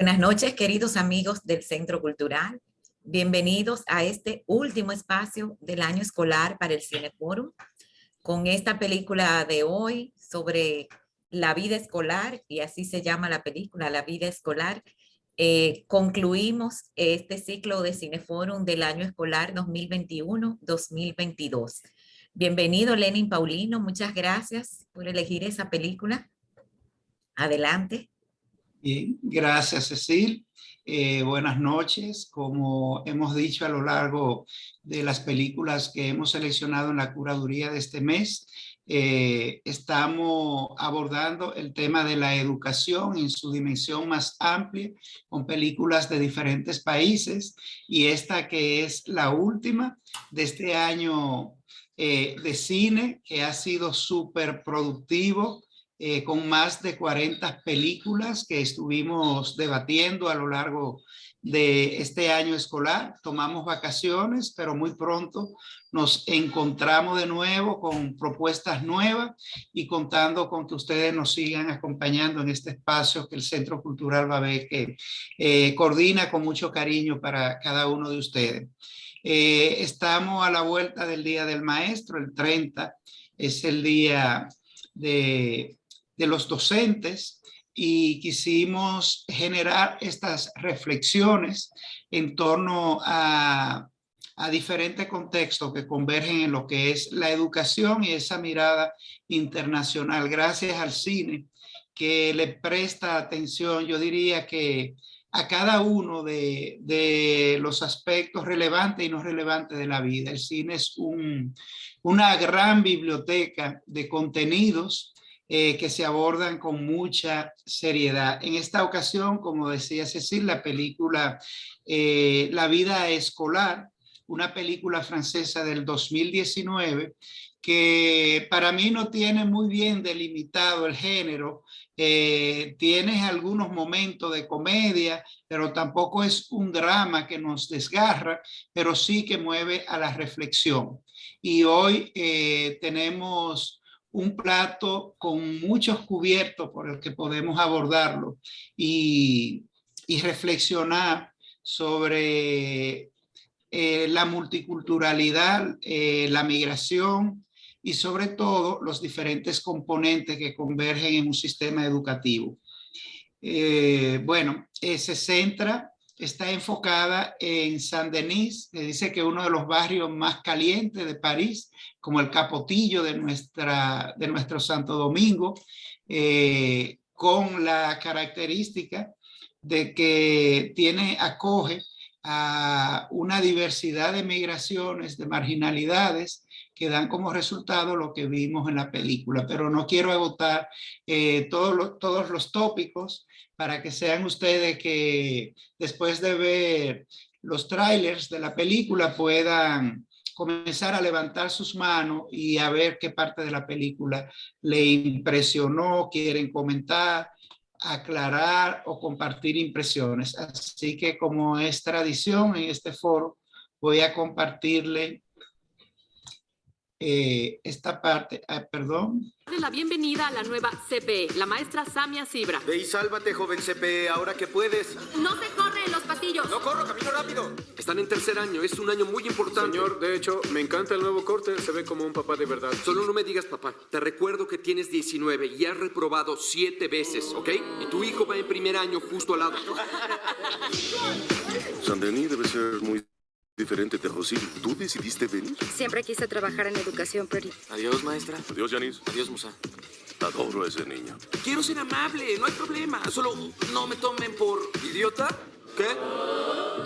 Buenas noches, queridos amigos del Centro Cultural. Bienvenidos a este último espacio del año escolar para el Cineforum, con esta película de hoy sobre la vida escolar, y así se llama la película, La vida escolar. Concluimos este ciclo de Cineforum del año escolar 2021-2022. Bienvenido, Lenin Paulino, muchas gracias por elegir esa película. Adelante. Bien, gracias, Cecil. Buenas noches. Como hemos dicho a lo largo de las películas que hemos seleccionado en la curaduría de este mes, estamos abordando el tema de la educación en su dimensión más amplia, con películas de diferentes países, y esta que es la última de este año de cine, que ha sido súper productivo, con más de 40 películas que estuvimos debatiendo a lo largo de este año escolar. Tomamos vacaciones, pero muy pronto nos encontramos de nuevo con propuestas nuevas y contando con que ustedes nos sigan acompañando en este espacio que el Centro Cultural Babel que coordina con mucho cariño para cada uno de ustedes. Estamos a la vuelta del Día del Maestro. El 30 es el día de los docentes, y quisimos generar estas reflexiones en torno a diferentes contextos que convergen en lo que es la educación y esa mirada internacional, gracias al cine que le presta atención, yo diría que a cada uno de los aspectos relevantes y no relevantes de la vida. El cine es una gran biblioteca de contenidos que se abordan con mucha seriedad. En esta ocasión, como decía Cecil, la película La vida escolar, una película francesa del 2019, que para mí no tiene muy bien delimitado el género. Tiene algunos momentos de comedia, pero tampoco es un drama que nos desgarra, pero sí que mueve a la reflexión. Y hoy tenemos un plato con muchos cubiertos por el que podemos abordarlo y reflexionar sobre la multiculturalidad, la migración y sobre todo los diferentes componentes que convergen en un sistema educativo. Está enfocada en Saint-Denis, que dice que uno de los barrios más calientes de París, como el capotillo de nuestro Santo Domingo, con la característica de que acoge a una diversidad de migraciones, de marginalidades, que dan como resultado lo que vimos en la película. Pero no quiero agotar todos los tópicos, para que sean ustedes que después de ver los trailers de la película puedan comenzar a levantar sus manos y a ver qué parte de la película le impresionó, quieren comentar, aclarar o compartir impresiones. Así que, como es tradición en este foro, voy a compartirle esta parte. Perdón. La bienvenida a la nueva CPE, la maestra Samia Sibra. Ve y sálvate, joven CPE, ahora que puedes. No se corre en los pasillos. No corro, camino rápido. Están en tercer año, es un año muy importante. Señor, de hecho, me encanta el nuevo corte, se ve como un papá de verdad. Solo no me digas papá, te recuerdo que tienes 19 y has reprobado 7 veces, ¿ok? Y tu hijo va en primer año justo al lado. Saint-Denis debe ser muy diferente de Rosil. ¿Tú decidiste venir? Siempre quise trabajar en educación, Pretty. Adiós, maestra. Adiós, Janice. Adiós, Musa. Adoro a ese niño. Quiero ser amable, no hay problema. Solo no me tomen por idiota. ¿Qué?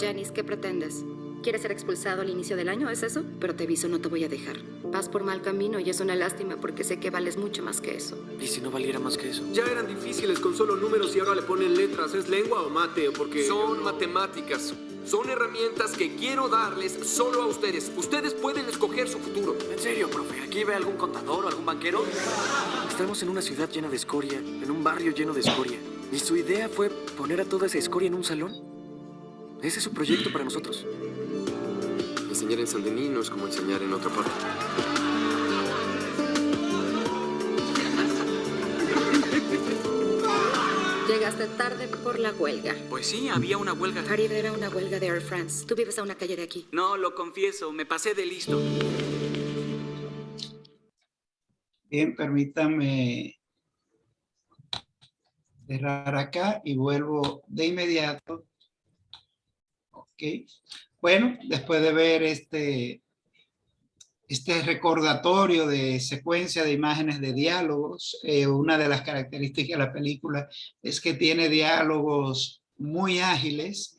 Janice, ¿qué pretendes? ¿Quieres ser expulsado al inicio del año? ¿Es eso? Pero te aviso, no te voy a dejar. Vas por mal camino y es una lástima porque sé que vales mucho más que eso. ¿Y si no valiera más que eso? Ya eran difíciles con solo números y ahora le ponen letras. ¿Es lengua o mate? Porque son matemáticas. Son herramientas que quiero darles solo a ustedes. Ustedes pueden escoger su futuro. En serio, profe, ¿aquí ve algún contador o algún banquero? Estamos en una ciudad llena de escoria, en un barrio lleno de escoria. ¿Y su idea fue poner a toda esa escoria en un salón? Ese es su proyecto para nosotros. Enseñar en Saint-Denis no es como enseñar en otra parte. Llega Llegaste tarde por la huelga. Pues sí, había una huelga. Farid, era una huelga de Air France. Tú vives a una calle de aquí. No, lo confieso, me pasé de listo. Bien, permítame cerrar acá y vuelvo de inmediato. Ok. Bueno, después de ver este recordatorio de secuencia de imágenes de diálogos, una de las características de la película es que tiene diálogos muy ágiles.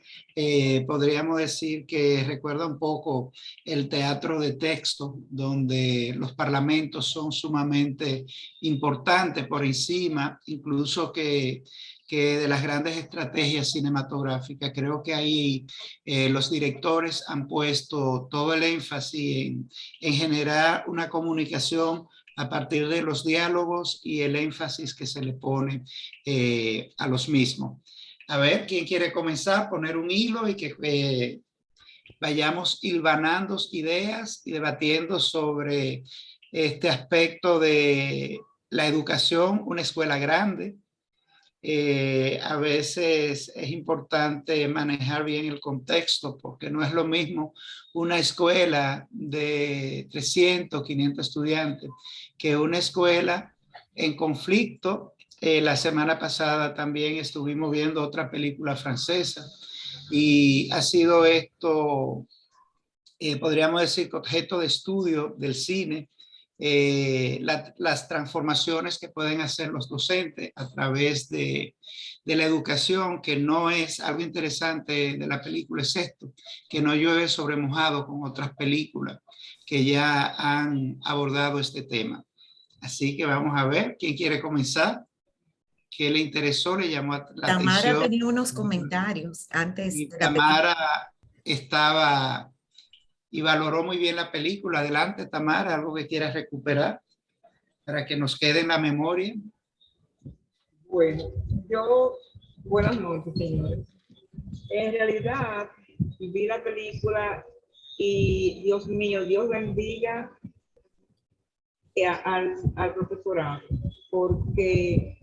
Podríamos decir que recuerda un poco el teatro de texto, donde los parlamentos son sumamente importantes por encima, incluso que de las grandes estrategias cinematográficas. Creo que ahí los directores han puesto todo el énfasis en generar una comunicación a partir de los diálogos y el énfasis que se le pone a los mismos. A ver, ¿quién quiere comenzar? Poner un hilo y que vayamos hilvanando ideas y debatiendo sobre este aspecto de la educación, una escuela grande. A veces es importante manejar bien el contexto, porque no es lo mismo una escuela de 300, 500 estudiantes que una escuela en conflicto. La semana pasada también estuvimos viendo otra película francesa y ha sido esto, podríamos decir, objeto de estudio del cine, las transformaciones que pueden hacer los docentes a través de la educación, que no es algo interesante de la película, es esto, que no llueve sobre mojado con otras películas que ya han abordado este tema. Así que vamos a ver, ¿quién quiere comenzar? ¿Qué le interesó, le llamó la atención? Tamara tenía unos comentarios antes. Y Tamara estaba y valoró muy bien la película. Adelante, Tamara, algo que quieras recuperar para que nos quede en la memoria. Bueno, buenas noches, señores. En realidad, vi la película y, Dios mío, Dios bendiga al profesorado, porque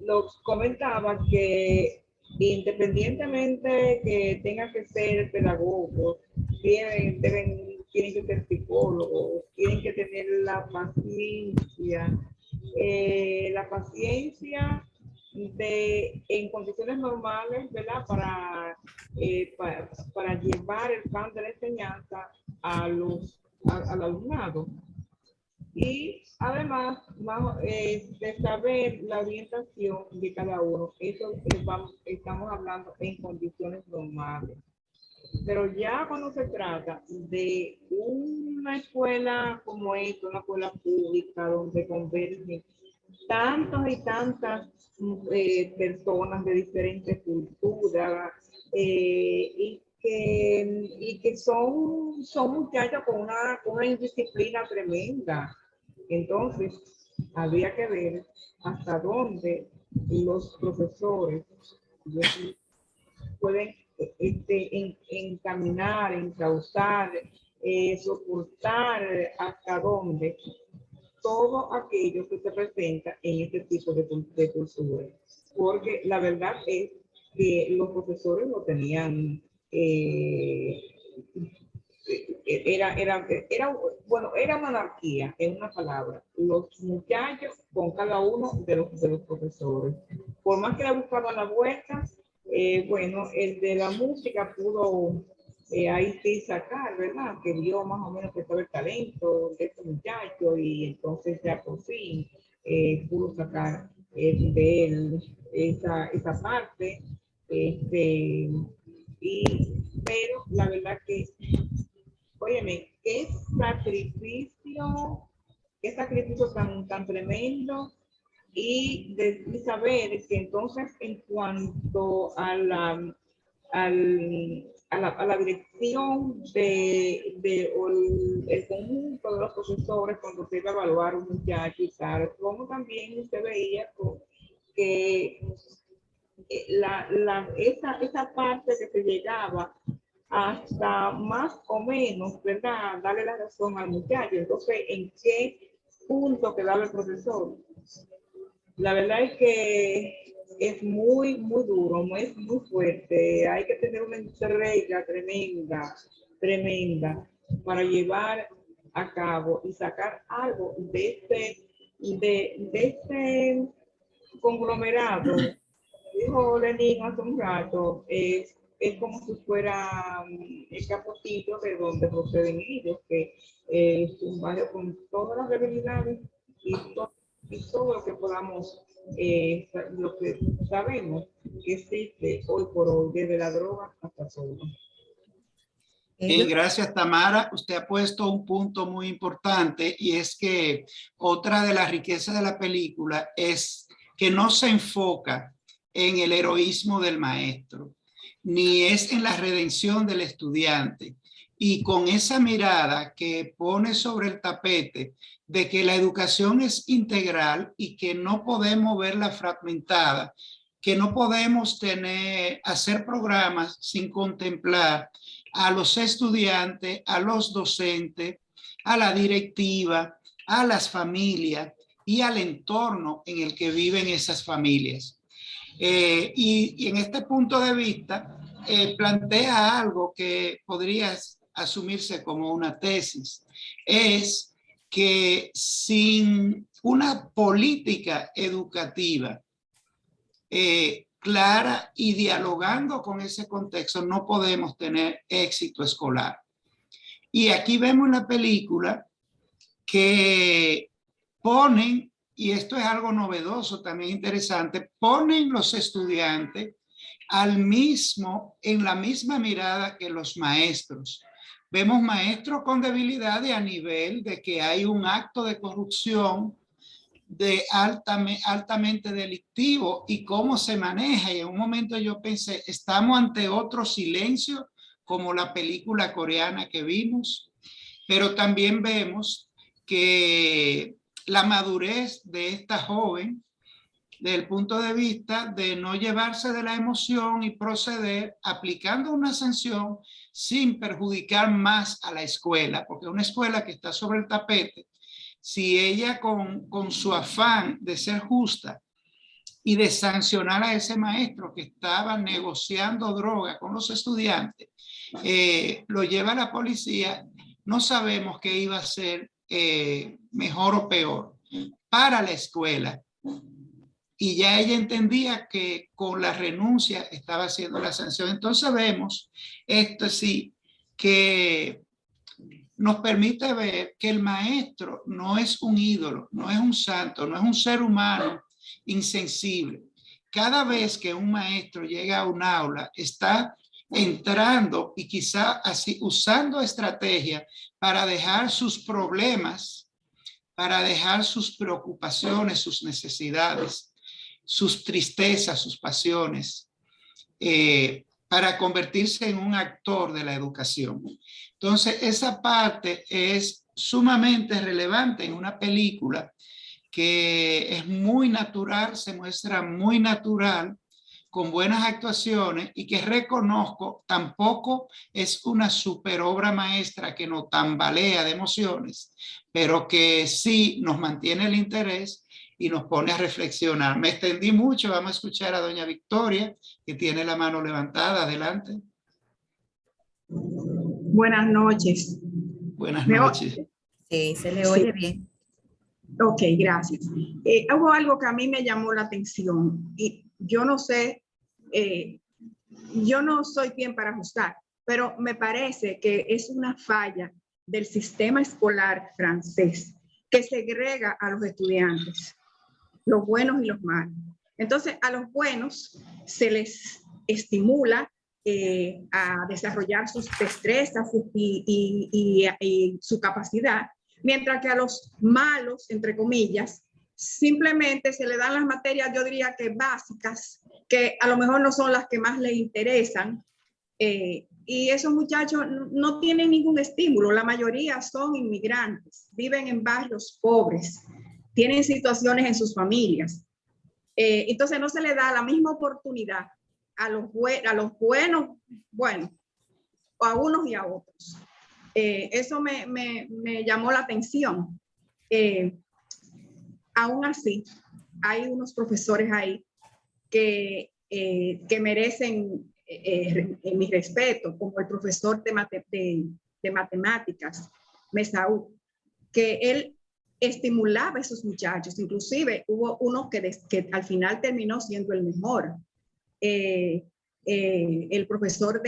los comentaba que independientemente que tenga que ser pedagogos, tienen que ser psicólogos, tienen que tener la paciencia en condiciones normales, ¿verdad? Para llevar el plan de la enseñanza al alumnado. Y además de saber la orientación de cada uno. Eso estamos hablando en condiciones normales. Pero ya cuando se trata de una escuela como esta, una escuela pública donde convergen tantas y tantas personas de diferentes culturas y que son muchachos con una indisciplina tremenda. Entonces, habría que ver hasta dónde los profesores pueden encaminar, encauzar, soportar hasta dónde todo aquello que se presenta en este tipo de cultura. Porque la verdad es que los profesores no tenían, era una anarquía, en una palabra. Los muchachos con cada uno de los profesores. Por más que le buscaban la vuelta, el de la música pudo ahí sí sacar, ¿verdad? Que vio más o menos que estaba el talento de este muchacho y entonces ya por fin pudo sacar de él esa parte. Pero la verdad que, óyeme, qué sacrificio tan tremendo. Y de saber que entonces en cuanto a la dirección el conjunto de los profesores cuando se iba a evaluar un muchacho y tal, como también usted veía que esa parte que se llegaba hasta más o menos, ¿verdad? Darle la razón al muchacho. Entonces, ¿en qué punto quedaba el profesor? La verdad es que es muy, muy duro, es muy fuerte. Hay que tener una entrega tremenda, tremenda para llevar a cabo y sacar algo de este conglomerado. Dijo Lenín hace un rato, es como si fuera el Capocito de donde proceden ellos, que es un barrio con todas las debilidades y todo lo que podamos, lo que sabemos que existe hoy por hoy, desde la droga hasta todo. Gracias, Tamara. Usted ha puesto un punto muy importante, y es que otra de las riquezas de la película es que no se enfoca en el heroísmo del maestro, ni es en la redención del estudiante. Y con esa mirada que pone sobre el tapete de que la educación es integral y que no podemos verla fragmentada, que no podemos hacer programas sin contemplar a los estudiantes, a los docentes, a la directiva, a las familias y al entorno en el que viven esas familias. Y en este punto de vista, plantea algo que podría asumirse como una tesis, es que sin una política educativa clara y dialogando con ese contexto, no podemos tener éxito escolar. Y aquí vemos en la película que ponen, y esto es algo novedoso, también interesante, ponen los estudiantes en la misma mirada que los maestros. Vemos maestros con debilidades a nivel de que hay un acto de corrupción altamente delictivo y cómo se maneja. Y en un momento yo pensé, estamos ante otro silencio, como la película coreana que vimos, pero también vemos que la madurez de esta joven, desde el punto de vista de no llevarse de la emoción y proceder aplicando una sanción sin perjudicar más a la escuela, porque una escuela que está sobre el tapete, si ella con su afán de ser justa y de sancionar a ese maestro que estaba negociando droga con los estudiantes, lo lleva a la policía, no sabemos qué iba a ser mejor o peor para la escuela. Y ya ella entendía que con la renuncia estaba haciendo la sanción. Entonces vemos esto sí, que nos permite ver que el maestro no es un ídolo, no es un santo, no es un ser humano insensible. Cada vez que un maestro llega a un aula, está entrando y quizá así usando estrategia para dejar sus problemas, para dejar sus preocupaciones, sus necesidades, sus tristezas, sus pasiones, para convertirse en un actor de la educación. Entonces, esa parte es sumamente relevante en una película que es muy natural, se muestra muy natural, con buenas actuaciones, y que reconozco, tampoco es una super obra maestra que nos tambalea de emociones, pero que sí nos mantiene el interés y nos pone a reflexionar. Me extendí mucho, vamos a escuchar a doña Victoria, que tiene la mano levantada. Adelante. Buenas noches. Buenas noches. Sí, se le oye bien. Ok, gracias. Hubo algo que a mí me llamó la atención y yo no sé, yo no soy quien para juzgar, pero me parece que es una falla del sistema escolar francés que segrega a los estudiantes, los buenos y los malos. Entonces, a los buenos se les estimula a desarrollar sus destrezas y su capacidad, mientras que a los malos, entre comillas, simplemente se le dan las materias, yo diría que básicas, que a lo mejor no son las que más les interesan, y esos muchachos no tienen ningún estímulo. La mayoría son inmigrantes, viven en barrios pobres, tienen situaciones en sus familias. Entonces no se le da la misma oportunidad a los buenos, bueno, a unos y a otros. Eso me llamó la atención. Aún así, hay unos profesores ahí que merecen mi respeto, como el profesor de matemáticas, Mesaú, que él estimulaba a esos muchachos. Inclusive hubo uno que al final terminó siendo el mejor. El profesor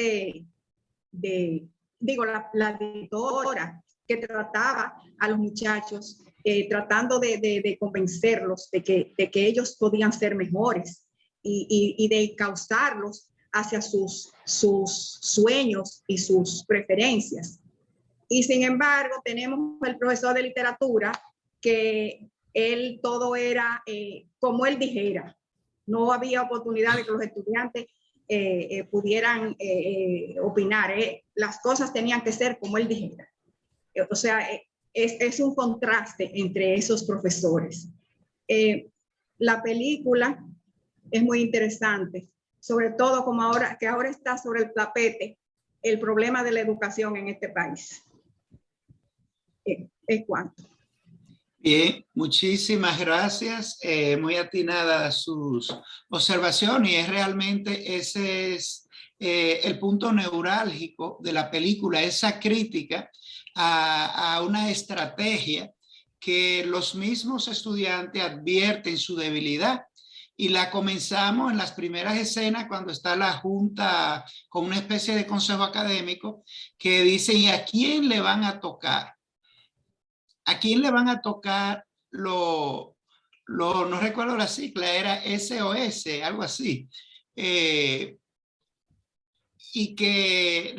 la directora que trataba a los muchachos, tratando de convencerlos de que ellos podían ser mejores y de encauzarlos hacia sus sueños y sus preferencias. Y sin embargo, tenemos el profesor de literatura que él todo era como él dijera. No había oportunidad de que los estudiantes pudieran opinar. Las cosas tenían que ser como él dijera. O sea, es un contraste entre esos profesores. La película es muy interesante, sobre todo como ahora está sobre el tapete el problema de la educación en este país. Es cuanto. Bien, muchísimas gracias. Muy atinadas sus observaciones, y es realmente ese es el punto neurálgico de la película, esa crítica a una estrategia que los mismos estudiantes advierten su debilidad, y la comenzamos en las primeras escenas cuando está la junta con una especie de consejo académico que dicen: ¿y a quién le van a tocar? ¿A quién le van a tocar no recuerdo la sigla, era SOS, algo así? Y que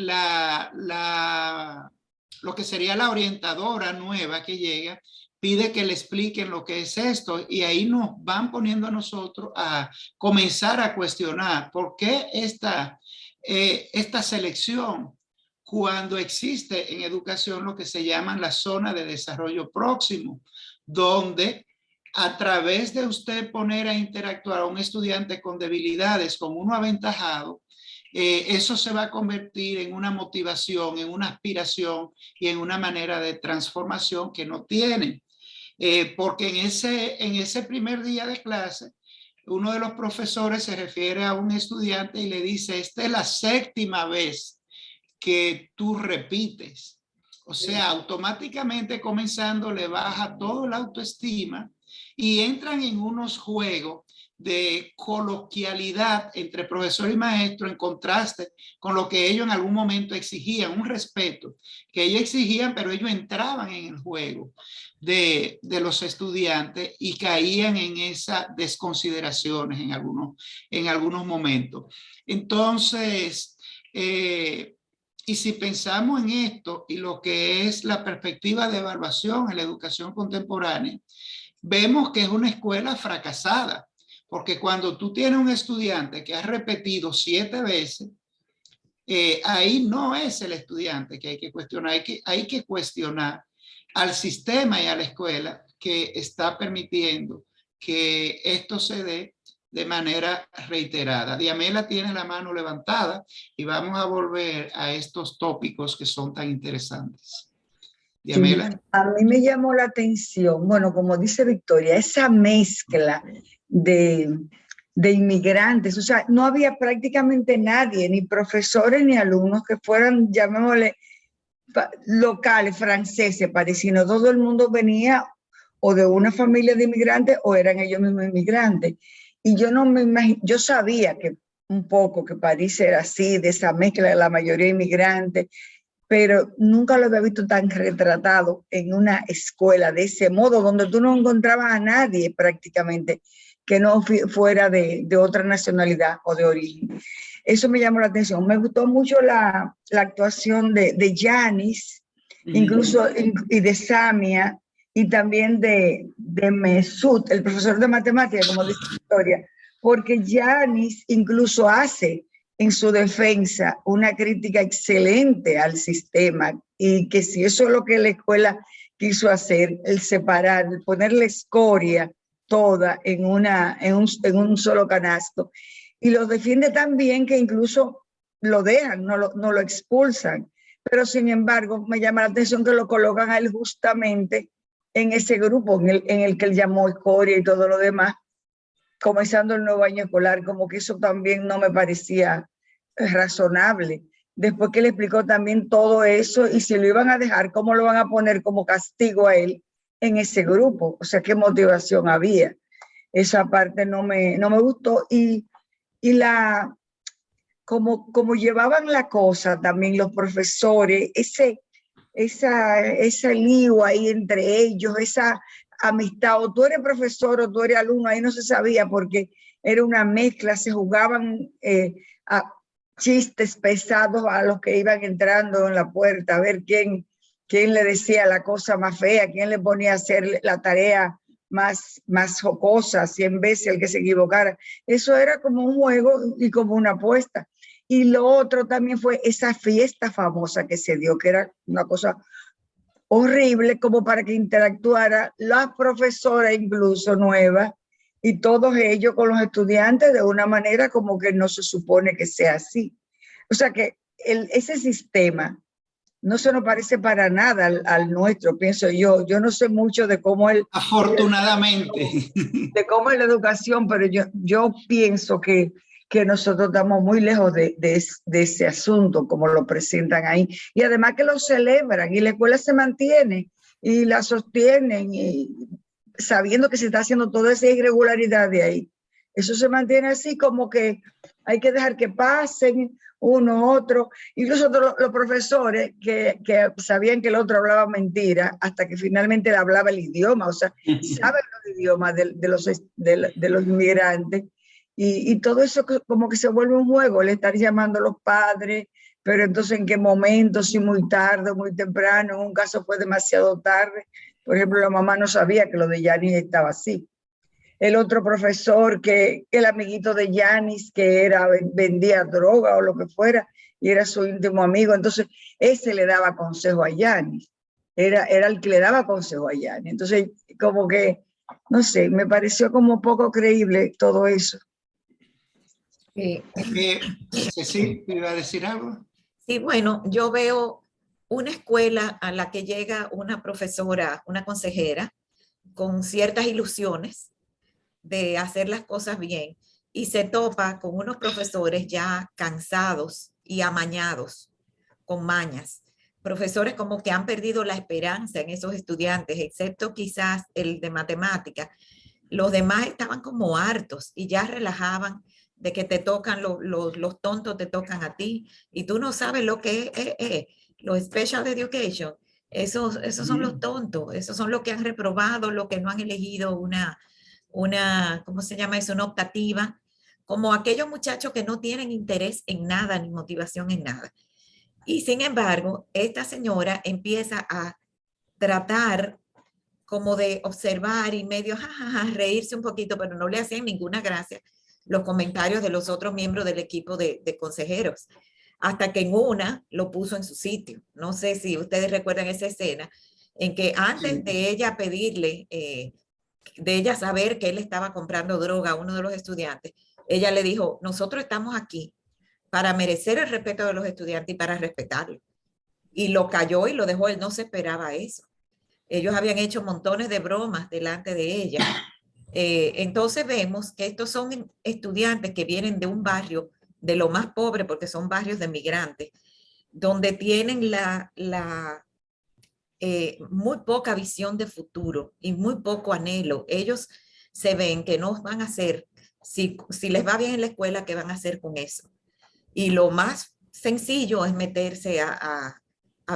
lo que sería la orientadora nueva que llega pide que le expliquen lo que es esto, y ahí nos van poniendo a nosotros a comenzar a cuestionar por qué esta selección, cuando existe en educación lo que se llama la zona de desarrollo próximo, donde a través de usted poner a interactuar a un estudiante con debilidades con uno aventajado, eso se va a convertir en una motivación, en una aspiración y en una manera de transformación que no tienen. Porque en ese primer día de clase, uno de los profesores se refiere a un estudiante y le dice: esta es la 7ª vez que tú repites. O sea, automáticamente comenzando le baja todo la autoestima y entran en unos juegos de coloquialidad entre profesor y maestro, en contraste con lo que ellos en algún momento exigían, un respeto que ellos exigían, pero ellos entraban en el juego de los estudiantes y caían en esas desconsideraciones en algunos momentos. Entonces, y si pensamos en esto y lo que es la perspectiva de evaluación en la educación contemporánea, vemos que es una escuela fracasada, porque cuando tú tienes un estudiante que ha repetido 7 veces, ahí no es el estudiante que hay que cuestionar, hay que cuestionar al sistema y a la escuela que está permitiendo que esto se dé de manera reiterada. Diamela tiene la mano levantada y vamos a volver a estos tópicos que son tan interesantes. Diamela. Sí, a mí me llamó la atención, bueno, como dice Victoria, esa mezcla de inmigrantes, o sea, no había prácticamente nadie, ni profesores ni alumnos que fueran, llamémosle, locales, franceses, parisinos. Todo el mundo venía o de una familia de inmigrantes o eran ellos mismos inmigrantes. Y yo no me imagino, yo sabía que un poco que París era así, de esa mezcla de la mayoría inmigrantes, pero nunca lo había visto tan retratado en una escuela de ese modo, donde tú no encontrabas a nadie prácticamente que no fuera de otra nacionalidad o de origen. Eso me llamó la atención. Me gustó mucho la actuación de Yanis, incluso, y de Samia, y también de Mesut, el profesor de matemáticas, como dice Victoria, porque Yanis incluso hace en su defensa una crítica excelente al sistema, y que si eso es lo que la escuela quiso hacer, el separar, el ponerle escoria toda en un solo canasto, y lo defiende tan bien que incluso lo dejan, no lo expulsan, pero sin embargo me llama la atención que lo colocan a él justamente en ese grupo en el que él llamó escoria y todo lo demás, comenzando el nuevo año escolar, como que eso también no me parecía razonable. Después que le explicó también todo eso, y si lo iban a dejar, ¿cómo lo van a poner como castigo a él en ese grupo? O sea, ¿qué motivación había? Esa parte no me gustó. Y como llevaban la cosa también los profesores, ese lío ahí entre ellos, esa amistad, o tú eres profesor o tú eres alumno, ahí no se sabía porque era una mezcla, se jugaban a chistes pesados a los que iban entrando en la puerta, a ver quién le decía la cosa más fea, quién le ponía a hacer la tarea más jocosa, 100 veces el que se equivocara. Eso era como un juego y como una apuesta. Y lo otro también fue esa fiesta famosa que se dio, que era una cosa horrible, como para que interactuara la profesora incluso nueva y todos ellos con los estudiantes de una manera como que no se supone que sea así. O sea que ese sistema no se nos parece para nada al nuestro, pienso yo. Yo no sé mucho de cómo afortunadamente, de cómo es la educación, pero yo pienso que nosotros estamos muy lejos de ese asunto, como lo presentan ahí. Y además que lo celebran, y la escuela se mantiene, y la sostienen, y sabiendo que se está haciendo toda esa irregularidad de ahí. Eso se mantiene así, como que hay que dejar que pasen uno, otro. Incluso los profesores que sabían que el otro hablaba mentira, hasta que finalmente le hablaba el idioma, o sea, saben los idiomas de los inmigrantes. Y todo eso como que se vuelve un juego, le estar llamando a los padres, pero entonces en qué momento, si muy tarde o muy temprano, en un caso fue demasiado tarde. Por ejemplo, la mamá no sabía que lo de Yanis estaba así. El otro profesor, que el amiguito de Yanis, que vendía droga o lo que fuera, y era su íntimo amigo, entonces ese le daba consejo a Yanis, era el que le daba consejo a Yanis. Entonces, como que, no sé, me pareció como poco creíble todo eso. Sí, ¿iba a decir algo? Sí, bueno, yo veo una escuela a la que llega una profesora, una consejera, con ciertas ilusiones de hacer las cosas bien, y se topa con unos profesores ya cansados y amañados, con mañas. Profesores como que han perdido la esperanza en esos estudiantes, excepto quizás el de matemática. Los demás estaban como hartos y ya relajaban de que te tocan, los tontos te tocan a ti, y tú no sabes lo que es los special education. Esos son los tontos, esos son los que han reprobado, los que no han elegido una, ¿cómo se llama eso? Una optativa, como aquellos muchachos que no tienen interés en nada ni motivación en nada. Y sin embargo, esta señora empieza a tratar como de observar y medio reírse un poquito, pero no le hacían ninguna gracia los comentarios de los otros miembros del equipo de consejeros, hasta que en una lo puso en su sitio. No sé si ustedes recuerdan esa escena en que antes de ella pedirle, de ella saber que él estaba comprando droga a uno de los estudiantes, ella le dijo: nosotros estamos aquí para merecer el respeto de los estudiantes y para respetarlo. Y lo cayó y lo dejó, él no se esperaba eso. Ellos habían hecho montones de bromas delante de ella. Entonces vemos que estos son estudiantes que vienen de un barrio de lo más pobre, porque son barrios de migrantes, donde tienen muy poca visión de futuro y muy poco anhelo. Ellos se ven que no van a hacer, si les va bien en la escuela, ¿qué van a hacer con eso? Y lo más sencillo es meterse a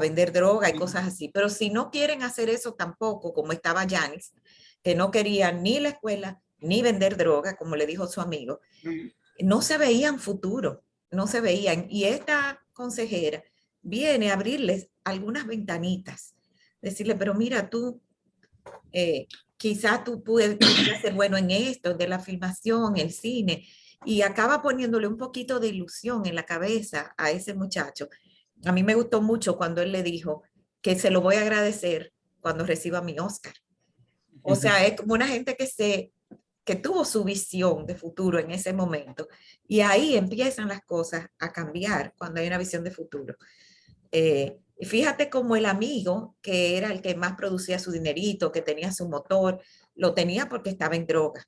vender droga y cosas así. Pero si no quieren hacer eso tampoco, como estaba Yanis, que no quería ni la escuela ni vender droga, como le dijo su amigo, no se veían futuro, no se veían. Y esta consejera viene a abrirles algunas ventanitas, decirle: pero mira, tú, quizás tú pudieras ser bueno en esto, de la filmación, el cine, y acaba poniéndole un poquito de ilusión en la cabeza a ese muchacho. A mí me gustó mucho cuando él le dijo que se lo voy a agradecer cuando reciba mi Oscar. O sea, es como una gente que tuvo su visión de futuro en ese momento, y ahí empiezan las cosas a cambiar cuando hay una visión de futuro. Fíjate como el amigo, que era el que más producía su dinerito, que tenía su motor, lo tenía porque estaba en droga,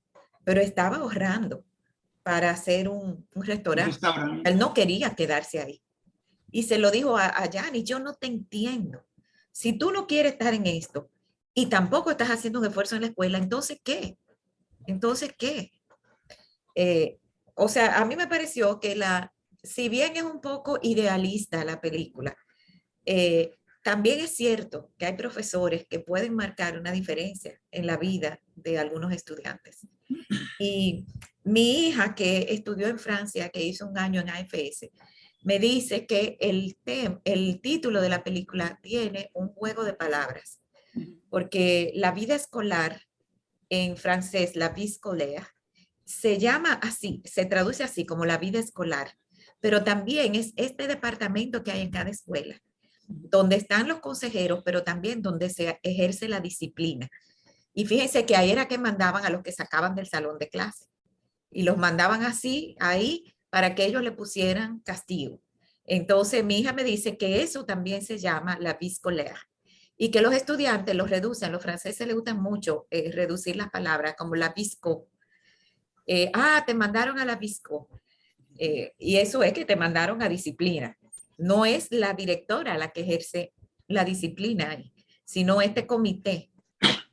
pero estaba ahorrando para hacer un restaurante. Él no quería quedarse ahí. Y se lo dijo a Janis, yo no te entiendo. Si tú no quieres estar en esto y tampoco estás haciendo un esfuerzo en la escuela, ¿entonces qué? ¿Entonces qué? O sea, a mí me pareció que si bien es un poco idealista la película, también es cierto que hay profesores que pueden marcar una diferencia en la vida de algunos estudiantes. Y mi hija, que estudió en Francia, que hizo un año en AFS, me dice que el título de la película tiene un juego de palabras, porque la vida escolar en francés, la vie scolaire, se llama así, se traduce así como la vida escolar, pero también es este departamento que hay en cada escuela, donde están los consejeros, pero también donde se ejerce la disciplina. Y fíjense que ahí era que mandaban a los que sacaban del salón de clase. Y los mandaban así, ahí, para que ellos le pusieran castigo. Entonces, mi hija me dice que eso también se llama la vie scolaire. Y que los estudiantes los reducen. A los franceses les gusta mucho reducir las palabras, como la visco. Te mandaron a la visco. Y eso es que te mandaron a disciplina. No es la directora la que ejerce la disciplina, sino este comité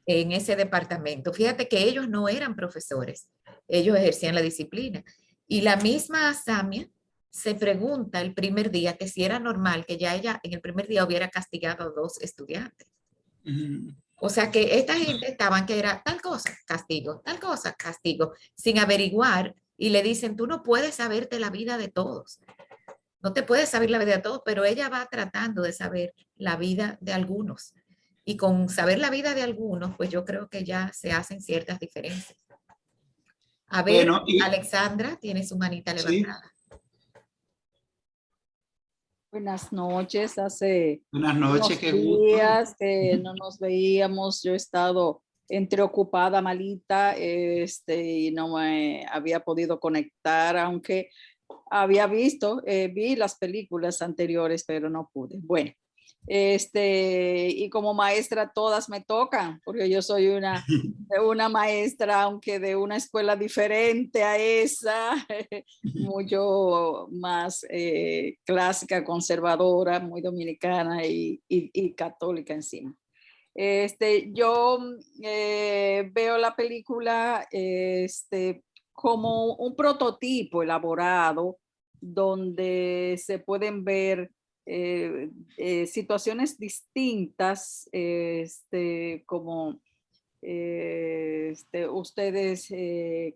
en ese departamento. Fíjate que ellos no eran profesores, ellos ejercían la disciplina. Y la misma Samia se pregunta el primer día que si era normal que ya ella en el primer día hubiera castigado a 2 estudiantes. O sea que esta gente estaban que era tal cosa, castigo, tal cosa, castigo, sin averiguar, y le dicen, tú no puedes saberte la vida de todos. No te puedes saber la vida de todos, pero ella va tratando de saber la vida de algunos. Y con saber la vida de algunos, pues yo creo que ya se hacen ciertas diferencias. A ver, bueno, Alexandra tiene su manita levantada. Buenas noches, hace Buenas noches, unos días que no nos veíamos. Yo he estado entre ocupada, malita, y no me había podido conectar, aunque había vi las películas anteriores, pero no pude. Bueno, y como maestra todas me tocan, porque yo soy una maestra, aunque de una escuela diferente a esa, mucho más clásica, conservadora, muy dominicana y católica encima. Yo veo la película como un prototipo elaborado donde se pueden ver situaciones distintas, como ustedes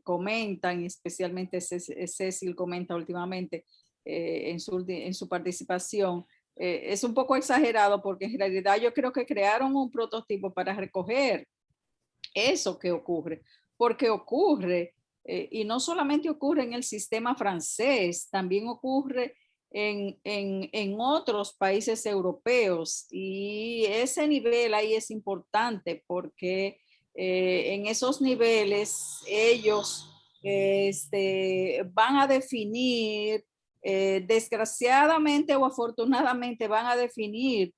comentan, especialmente Cecil comenta últimamente en su participación. Es un poco exagerado porque en realidad yo creo que crearon un prototipo para recoger eso que ocurre, porque ocurre, y no solamente ocurre en el sistema francés, también ocurre en otros países europeos, y ese nivel ahí es importante porque en esos niveles ellos van a definir, desgraciadamente o afortunadamente van a definir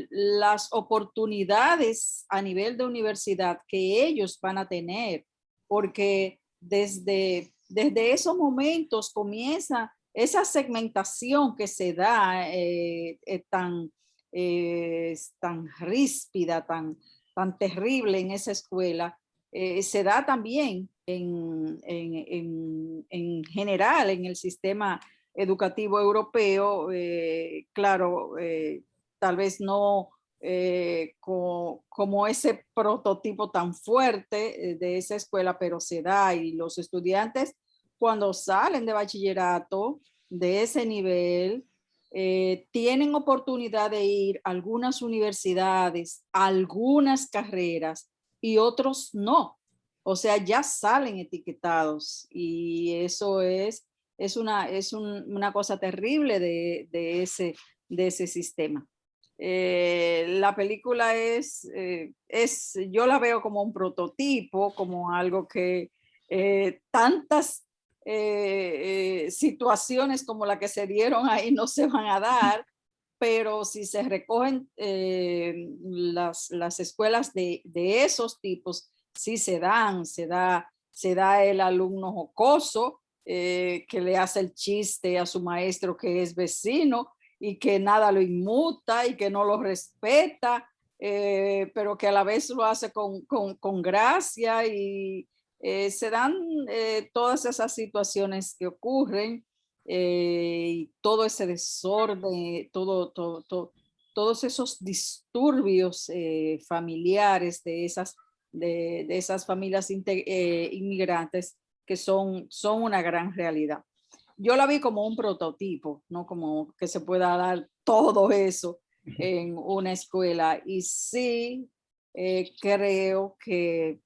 las oportunidades a nivel de universidad que ellos van a tener, porque desde esos momentos comienza esa segmentación que se da tan ríspida, tan terrible en esa escuela, se da también en general en el sistema educativo europeo. Claro, tal vez no como ese prototipo tan fuerte de esa escuela, pero se da, y los estudiantes cuando salen de bachillerato de ese nivel tienen oportunidad de ir a algunas universidades, algunas carreras, y otros no. O sea, ya salen etiquetados, y eso es una cosa terrible de ese sistema. La película yo la veo como un prototipo, como algo que tantas situaciones como la que se dieron ahí no se van a dar, pero si se recogen las escuelas de esos tipos, sí se da se da el alumno jocoso que le hace el chiste a su maestro que es vecino y que nada lo inmuta y que no lo respeta, pero que a la vez lo hace con gracia y se dan todas esas situaciones que ocurren y todo ese desorden, todos esos disturbios familiares de esas familias inmigrantes que son una gran realidad. Yo la vi como un prototipo, no como que se pueda dar todo eso en una escuela. Y sí creo que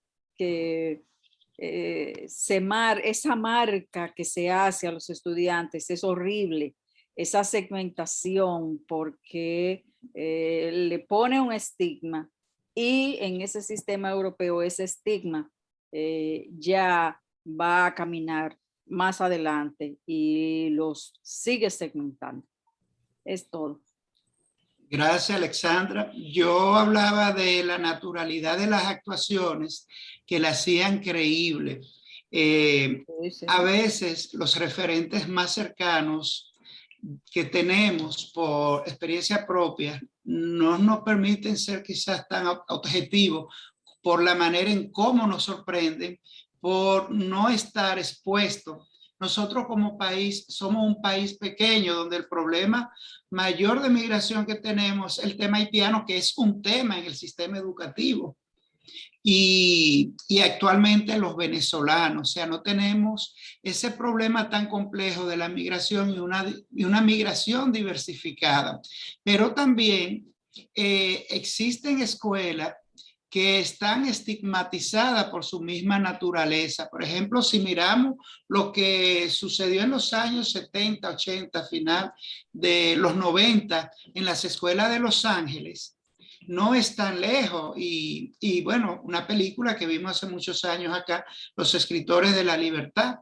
esa marca que se hace a los estudiantes es horrible, esa segmentación, porque le pone un estigma y en ese sistema europeo ese estigma ya va a caminar más adelante y los sigue segmentando. Es todo. Gracias, Alexandra. Yo hablaba de la naturalidad de las actuaciones que la hacían creíble. A veces los referentes más cercanos que tenemos por experiencia propia no nos permiten ser quizás tan objetivos por la manera en cómo nos sorprenden, por no estar expuestos. Nosotros como país somos un país pequeño donde el problema mayor de migración que tenemos es el tema haitiano, que es un tema en el sistema educativo. Y actualmente los venezolanos, o sea, no tenemos ese problema tan complejo de la migración y una migración diversificada. Pero también existen escuelas que están estigmatizadas por su misma naturaleza. Por ejemplo, si miramos lo que sucedió en los años 70, 80, final de los 90, en las escuelas de Los Ángeles, no es tan lejos. Y bueno, una película que vimos hace muchos años acá, Los Escritores de la Libertad,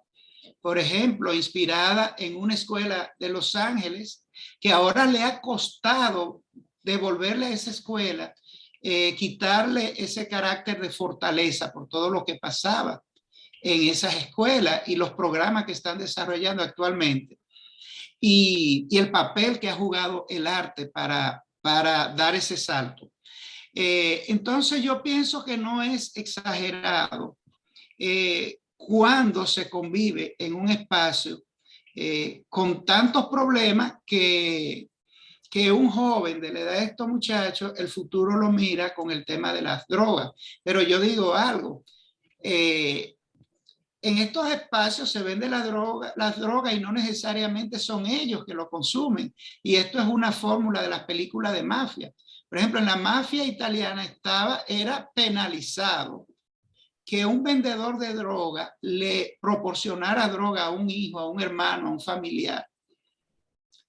por ejemplo, inspirada en una escuela de Los Ángeles, que ahora le ha costado devolverle a esa escuela, quitarle ese carácter de fortaleza por todo lo que pasaba en esas escuelas y los programas que están desarrollando actualmente. Y el papel que ha jugado el arte para dar ese salto. Entonces yo pienso que no es exagerado cuando se convive en un espacio con tantos problemas que un joven de la edad de estos muchachos, el futuro lo mira con el tema de las drogas. Pero yo digo algo, en estos espacios se vende las drogas y no necesariamente son ellos que lo consumen. Y esto es una fórmula de las películas de mafia. Por ejemplo, en la mafia italiana era penalizado que un vendedor de droga le proporcionara droga a un hijo, a un hermano, a un familiar.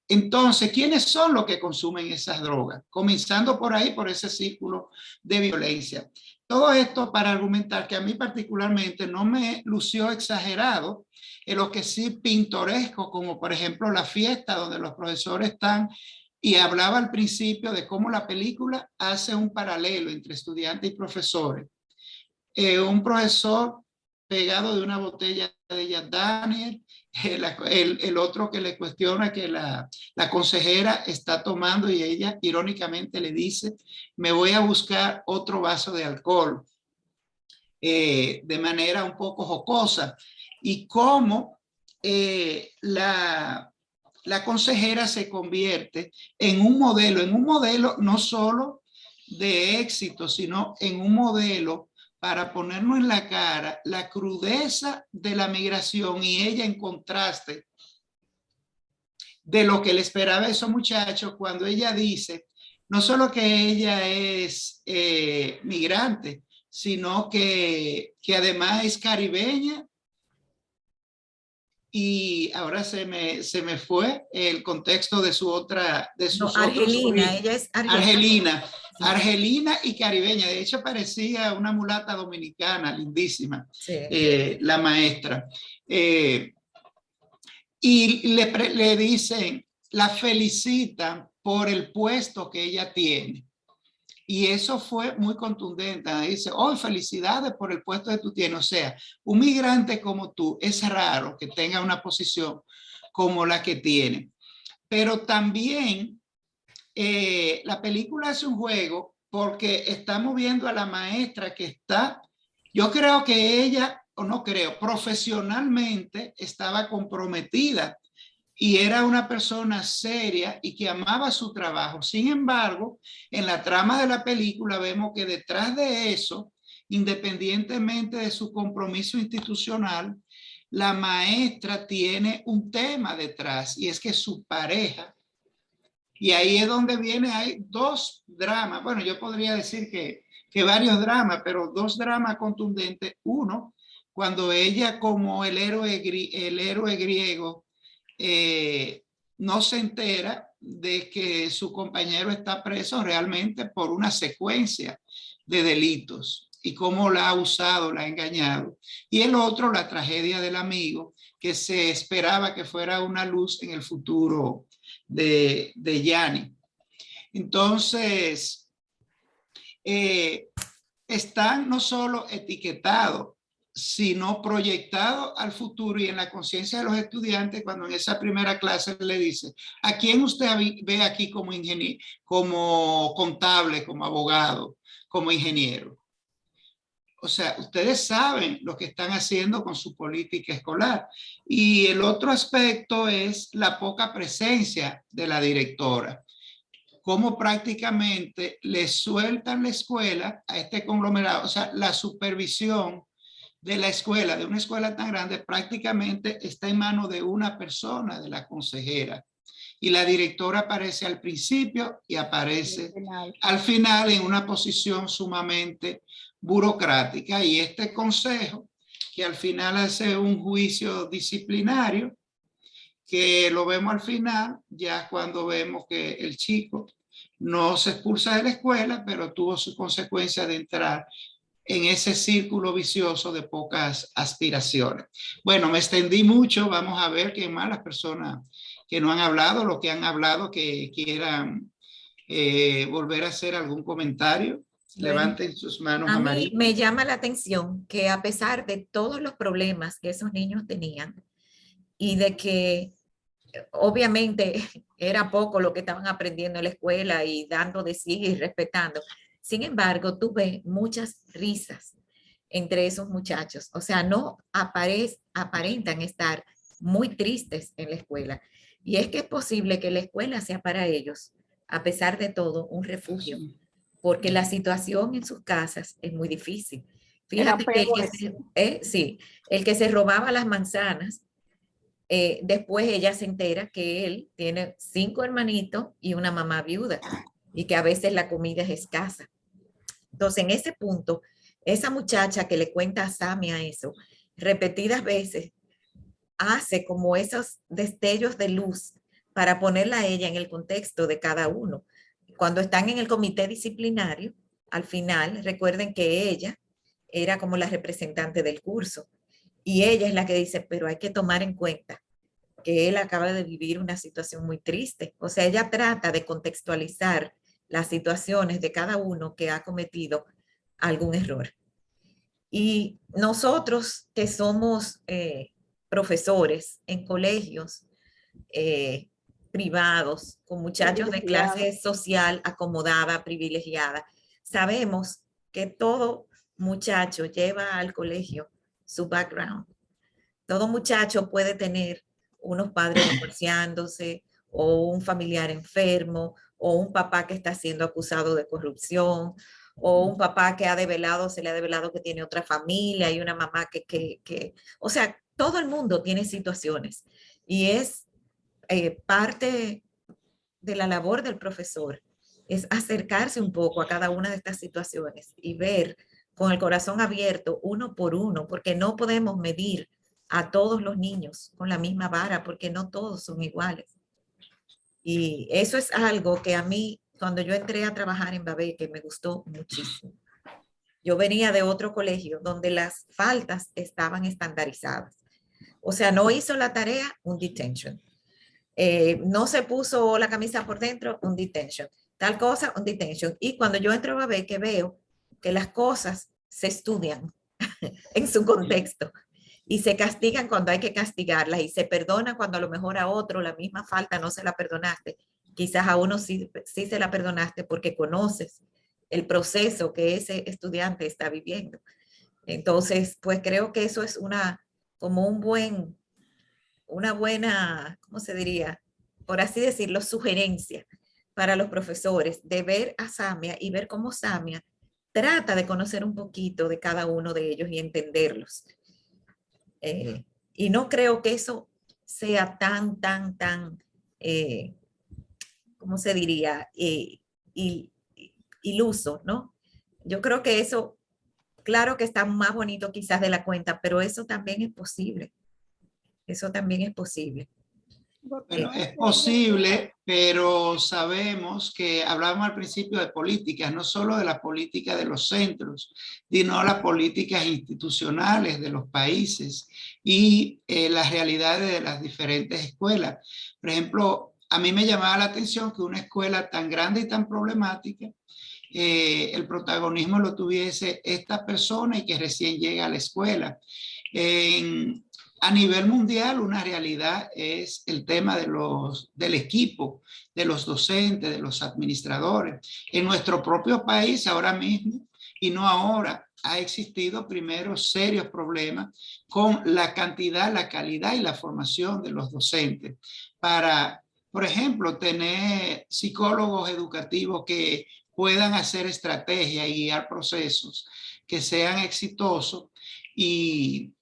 Entonces, ¿quiénes son los que consumen esas drogas? Comenzando por ahí, por ese círculo de violencia. Todo esto para argumentar que a mí particularmente no me lució exagerado, en lo que sí pintoresco, como por ejemplo la fiesta donde los profesores están, y hablaba al principio de cómo la película hace un paralelo entre estudiantes y profesores. Un profesor pegado de una botella de Jack Daniel, el otro que le cuestiona que la consejera está tomando y ella irónicamente le dice, me voy a buscar otro vaso de alcohol, de manera un poco jocosa. Y cómo la consejera se convierte en un modelo no solo de éxito, sino en un modelo para ponernos en la cara la crudeza de la migración y ella en contraste de lo que le esperaba a esos muchachos cuando ella dice, no solo que ella es migrante, sino que además es caribeña y ahora se me fue el contexto de su otra, de sus no, Argelina, ella es Argelina. Argelina y caribeña, de hecho parecía una mulata dominicana, lindísima, sí. La maestra. Y le dicen, la felicitan por el puesto que ella tiene. Y eso fue muy contundente. Dice, oh, felicidades por el puesto que tú tienes. O sea, un migrante como tú, es raro que tenga una posición como la que tiene. Pero también la película es un juego porque estamos viendo a la maestra que está, yo creo que ella, o no creo, profesionalmente estaba comprometida y era una persona seria y que amaba su trabajo. Sin embargo, en la trama de la película vemos que detrás de eso, independientemente de su compromiso institucional, la maestra tiene un tema detrás y es que su pareja, y ahí es donde hay dos dramas, bueno, yo podría decir que varios dramas, pero dos dramas contundentes. Uno, cuando ella como el héroe griego no se entera de que su compañero está preso realmente por una secuencia de delitos y cómo la ha usado, la ha engañado. Y el otro, la tragedia del amigo, que se esperaba que fuera una luz en el futuro de Gianni. Entonces, están no solo etiquetados, sino proyectado al futuro y en la conciencia de los estudiantes cuando en esa primera clase le dice, ¿a quién usted ve aquí como ingeniero, como contable, como abogado, como ingeniero? O sea, ustedes saben lo que están haciendo con su política escolar. Y el otro aspecto es la poca presencia de la directora. Cómo prácticamente le sueltan la escuela a este conglomerado, o sea, la supervisión de la escuela, de una escuela tan grande, prácticamente está en manos de una persona, de la consejera. Y la directora aparece al principio y aparece al final en una posición sumamente burocrática. Y este consejo, que al final hace un juicio disciplinario, que lo vemos al final, ya cuando vemos que el chico no se expulsa de la escuela, pero tuvo su consecuencia de entrar en ese círculo vicioso de pocas aspiraciones. Bueno, me extendí mucho, vamos a ver qué más las personas que no han hablado, los que han hablado, que quieran volver a hacer algún comentario. Levanten sus manos. A mí me llama la atención que a pesar de todos los problemas que esos niños tenían y de que obviamente era poco lo que estaban aprendiendo en la escuela y dando de sí y respetando, sin embargo, tuve muchas risas entre esos muchachos. O sea, no aparentan estar muy tristes en la escuela. Y es que es posible que la escuela sea para ellos, a pesar de todo, un refugio, porque la situación en sus casas es muy difícil. Fíjate que el que se robaba las manzanas, después ella se entera que él tiene 5 hermanitos y una mamá viuda y que a veces la comida es escasa. Entonces, en ese punto, esa muchacha que le cuenta a Samia eso, repetidas veces, hace como esos destellos de luz para ponerla a ella en el contexto de cada uno. Cuando están en el comité disciplinario, al final, recuerden que ella era como la representante del curso y ella es la que dice, pero hay que tomar en cuenta que él acaba de vivir una situación muy triste. O sea, ella trata de contextualizar las situaciones de cada uno que ha cometido algún error. Y nosotros que somos profesores en colegios privados, con muchachos de clase social acomodada, privilegiada, sabemos que todo muchacho lleva al colegio su background. Todo muchacho puede tener unos padres divorciándose o un familiar enfermo o un papá que está siendo acusado de corrupción o un papá que se le ha develado que tiene otra familia y una mamá o sea, todo el mundo tiene situaciones y es parte de la labor del profesor, es acercarse un poco a cada una de estas situaciones y ver con el corazón abierto uno por uno, porque no podemos medir a todos los niños con la misma vara, porque no todos son iguales. Y eso es algo que a mí, cuando yo entré a trabajar en Babeque, me gustó muchísimo. Yo venía de otro colegio donde las faltas estaban estandarizadas. O sea, no hizo la tarea, un detention. No se puso la camisa por dentro, un detention. tal cosa on detention. Y cuando yo entro a ver, que veo que las cosas se estudian en su contexto y se castigan cuando hay que castigarlas y se perdona cuando a lo mejor a otro la misma falta no se la perdonaste. Quizás a uno sí se la perdonaste porque conoces el proceso que ese estudiante está viviendo. Entonces, pues creo que eso es como una buena, ¿cómo se diría? Por así decirlo, sugerencia para los profesores de ver a Samia y ver cómo Samia trata de conocer un poquito de cada uno de ellos y entenderlos. Y no creo que eso sea tan, ¿cómo se diría? Iluso, ¿no? Yo creo que eso, claro que está más bonito quizás de la cuenta, pero eso también es posible. Eso también es posible. Bueno, es posible, pero sabemos que hablamos al principio de políticas, no solo de la política de los centros, sino las políticas institucionales de los países y las realidades de las diferentes escuelas. Por ejemplo, a mí me llamaba la atención que una escuela tan grande y tan problemática, el protagonismo lo tuviese esta persona y que recién llega a la escuela. A nivel mundial, una realidad es el tema del equipo, de los docentes, de los administradores. En nuestro propio país ahora mismo, y no ahora, ha existido primero serios problemas con la cantidad, la calidad y la formación de los docentes. Para, por ejemplo, tener psicólogos educativos que puedan hacer estrategias y guiar procesos que sean exitosos y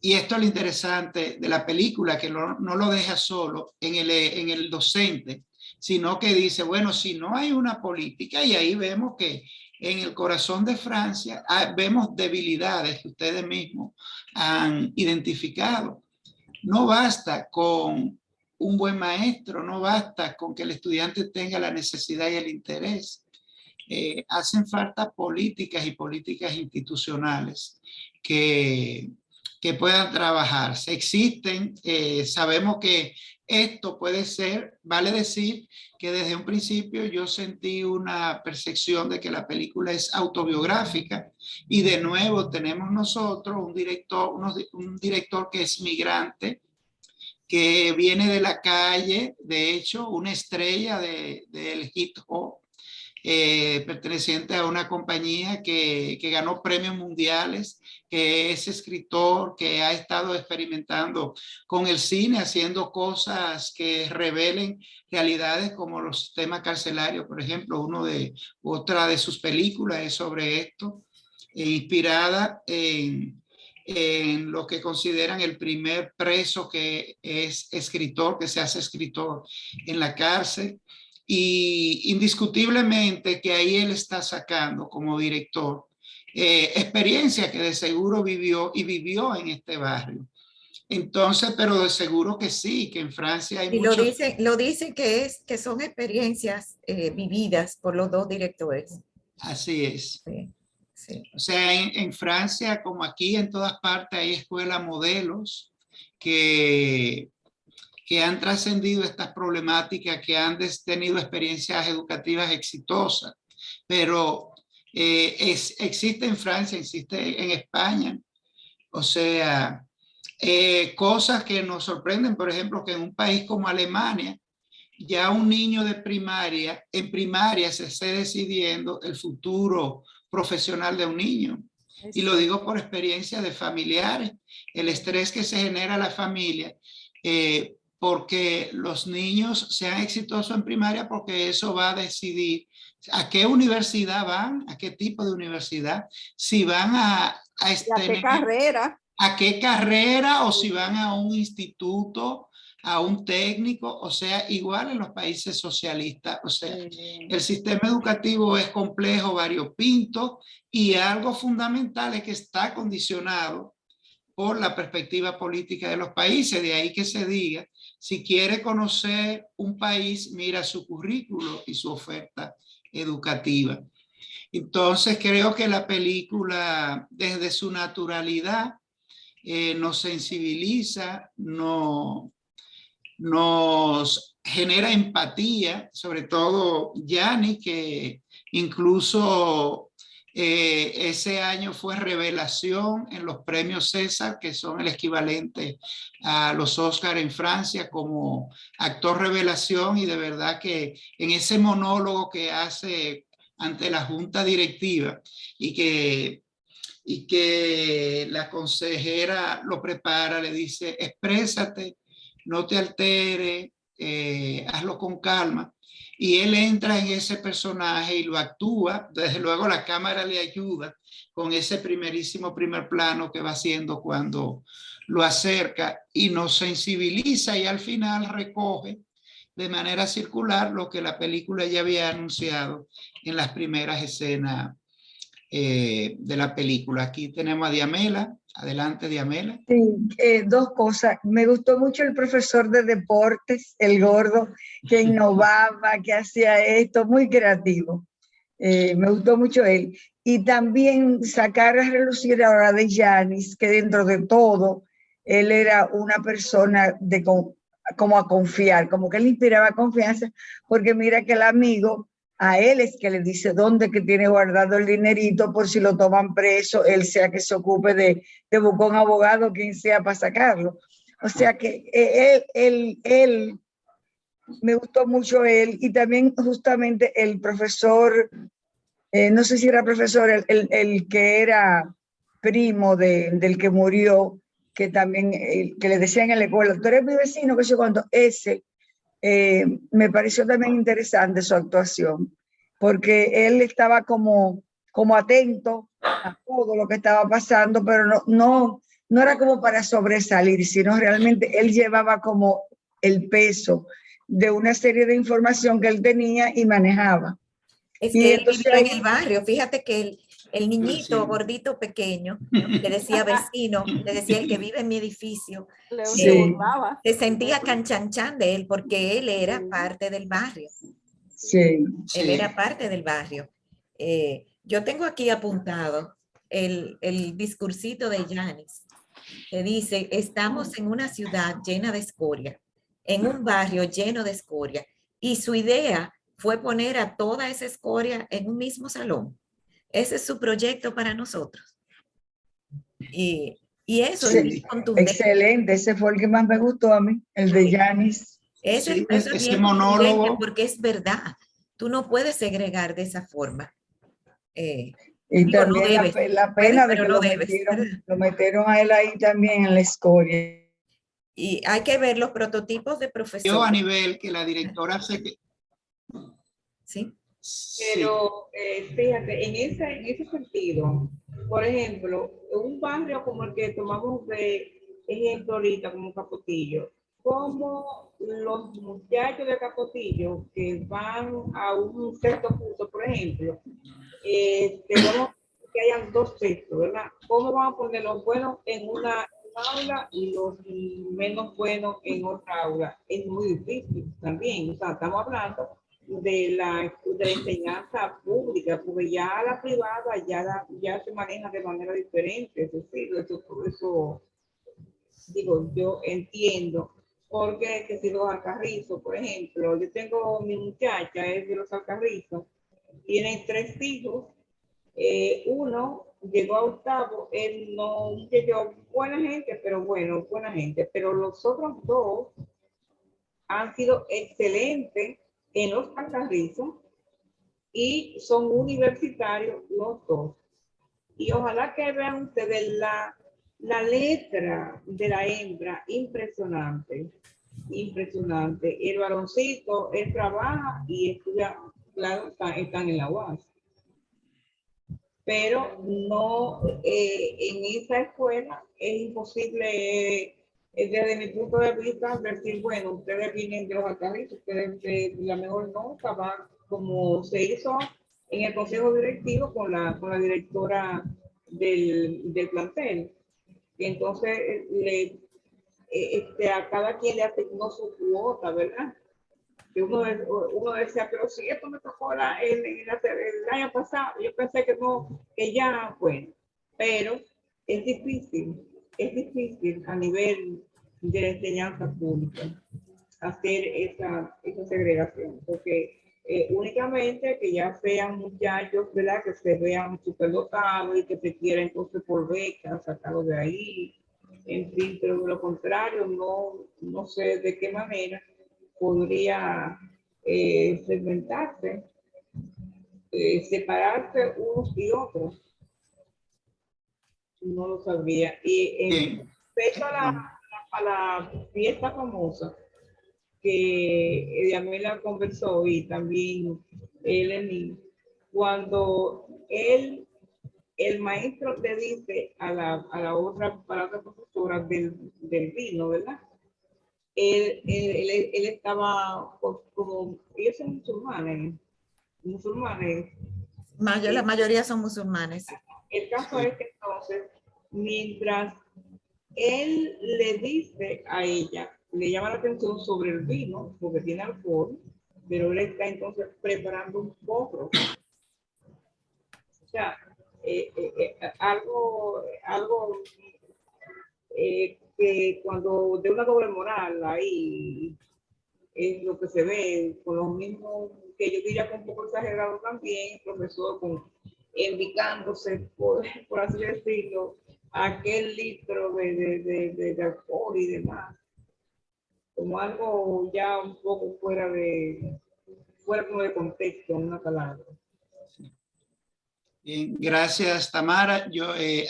esto es lo interesante de la película, que no lo deja solo en el docente, sino que dice, bueno, si no hay una política, y ahí vemos que en el corazón de Francia vemos debilidades que ustedes mismos han identificado. No basta con un buen maestro, no basta con que el estudiante tenga la necesidad y el interés. Hacen falta políticas y políticas institucionales que puedan trabajarse. Existen, sabemos que esto puede ser, vale decir que desde un principio yo sentí una percepción de que la película es autobiográfica y de nuevo tenemos nosotros un director que es migrante, que viene de la calle, de hecho una estrella del hip hop, perteneciente a una compañía que ganó premios mundiales, que es escritor, que ha estado experimentando con el cine, haciendo cosas que revelen realidades como los sistemas carcelarios, por ejemplo. Otra de sus películas es sobre esto, inspirada en lo que consideran el primer preso que es escritor, que se hace escritor en la cárcel. Y indiscutiblemente que ahí él está sacando como director experiencia que de seguro vivió en este barrio. Entonces, pero de seguro que sí, que en Francia hay mucho. Lo dicen que son experiencias vividas por los dos directores. Así es. Sí, sí. O sea, en Francia, como aquí, en todas partes hay escuelas modelos que han trascendido estas problemáticas, que han tenido experiencias educativas exitosas, pero existe en Francia, existe en España. O sea, cosas que nos sorprenden, por ejemplo, que en un país como Alemania, ya un niño de primaria, en primaria se esté decidiendo el futuro profesional de un niño. Y lo digo por experiencia de familiares, el estrés que se genera en la familia, porque los niños sean exitosos en primaria, porque eso va a decidir a qué universidad van, a qué tipo de universidad, si van a qué carrera. A qué carrera, o si van a un instituto, a un técnico. O sea, igual en los países socialistas. O sea, el sistema educativo es complejo, variopinto, y algo fundamental es que está condicionado por la perspectiva política de los países. De ahí que se diga, si quiere conocer un país, mira su currículo y su oferta educativa. Entonces creo que la película, desde su naturalidad, nos sensibiliza, nos nos genera empatía, sobre todo Gianni, que incluso ese año fue revelación en los premios César, que son el equivalente a los Oscar en Francia, como actor revelación, y de verdad que en ese monólogo que hace ante la junta directiva y que la consejera lo prepara, le dice: exprésate, no te alteres, hazlo con calma. Y él entra en ese personaje y lo actúa. Desde luego la cámara le ayuda con ese primerísimo primer plano que va haciendo cuando lo acerca y nos sensibiliza, y al final recoge de manera circular lo que la película ya había anunciado en las primeras escenas de la película. Aquí tenemos a Diamela. Adelante, Diamela. Sí, dos cosas. Me gustó mucho el profesor de deportes, el gordo, que innovaba, que hacía esto, muy creativo. Me gustó mucho él. Y también sacar a relucir ahora de Yanis, que dentro de todo, él era una persona como a confiar, como que él inspiraba confianza, porque mira que el amigo, a él es que le dice dónde que tiene guardado el dinerito por si lo toman preso, él sea que se ocupe de buscar un abogado, quien sea, para sacarlo. O sea que él me gustó mucho él, y también justamente el profesor, no sé si era profesor, el que era primo del que murió, que también, que le decían en la escuela: tú eres mi vecino, que sé cuánto. Ese me pareció también interesante su actuación, porque él estaba como atento a todo lo que estaba pasando, pero no era como para sobresalir, sino realmente él llevaba como el peso de una serie de información que él tenía y manejaba. Es que él vivió en el barrio. Fíjate que el niñito gordito pequeño, ¿no?, le decía vecino, le decía el que vive en mi edificio, se sentía canchanchan de él porque él era parte del barrio. Sí. Él era parte del barrio. Yo tengo aquí apuntado el discursito de Yanis, que dice: estamos en una ciudad llena de escoria, en un barrio lleno de escoria, y su idea fue poner a toda esa escoria en un mismo salón. Ese es su proyecto para nosotros. Y eso es muy contundente. Excelente, ese fue el que más me gustó a mí, el de Yanis. Eso es bien monólogo, porque es verdad. Tú no puedes segregar de esa forma. Y también la pena de que lo metieron a él ahí también en la escoria. Y hay que ver los prototipos de profesores. Yo a nivel que la directora se... Sí. Pero fíjate, en ese sentido, por ejemplo, un barrio como el que tomamos de ejemplo ahorita, como Capotillo, como los muchachos de Capotillo que van a un sexto curso, por ejemplo, tenemos que hayan dos sextos, ¿verdad? ¿Cómo vamos a poner los buenos en una aula y los menos buenos en otra aula? Es muy difícil también. O sea, estamos hablando de la enseñanza pública, porque ya la privada ya se maneja de manera diferente. Es decir, eso digo, yo entiendo, porque que si los Alcarrizos, por ejemplo, yo tengo mi muchacha, es de los Alcarrizos, tienen 3 hijos, uno llegó a octavo, él no llegó, buena gente, pero los otros 2 han sido excelentes en los Alcarrizos y son universitarios los 2. Y ojalá que vean ustedes la letra de la hembra, impresionante. El varoncito, él trabaja y estudia, claro, están en la UAS. Pero no, en esa escuela es imposible, desde mi punto de vista, decir, bueno, ustedes vienen de los Alcarrizos, ustedes la mejor nota van, como se hizo en el consejo directivo con la directora del plantel. Y entonces a cada quien le asignó su cuota, ¿verdad? Que uno decía, pero si esto me tocó el año pasado, yo pensé que no, que ya, bueno, pero es difícil a nivel de la enseñanza pública. hacer esa segregación, porque únicamente que ya sean muchachos, ¿verdad? Que se vean superdotados y que se quieran entonces por becas, sacarlos de ahí, en fin, pero de lo contrario, no sé de qué manera podría segmentarse, separarse unos y otros. No lo sabría. Y en respecto a la fiesta famosa, que Yamila conversó y también Eleni, cuando el maestro te dice a la otra profesora del vino, ¿verdad? Él estaba como, ellos son musulmanes. La mayoría son musulmanes. El caso es que entonces, mientras él le dice a ella, le llama la atención sobre el vino, porque tiene alcohol, pero él está entonces preparando un porro. O sea, algo que cuando de una doble moral ahí es lo que se ve, con lo mismo que yo diría que un poco exagerado también, el profesor indicándose, por así decirlo, aquel litro de alcohol y demás, como algo ya un poco fuera de contexto, en una palabra. Bien, gracias, Tamara.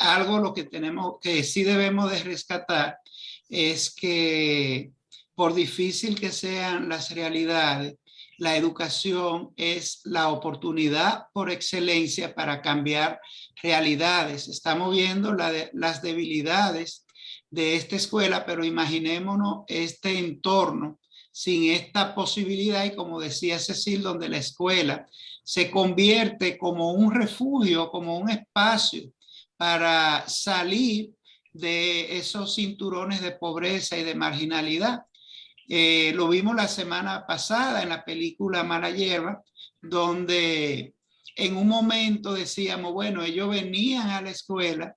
Algo lo que sí debemos de rescatar es que por difícil que sean las realidades, la educación es la oportunidad por excelencia para cambiar realidades. Estamos viendo las debilidades de esta escuela, pero imaginémonos este entorno sin esta posibilidad y, como decía Cecil, donde la escuela se convierte como un refugio, como un espacio para salir de esos cinturones de pobreza y de marginalidad. Lo vimos la semana pasada en la película Mala Hierba, donde en un momento decíamos, bueno, ellos venían a la escuela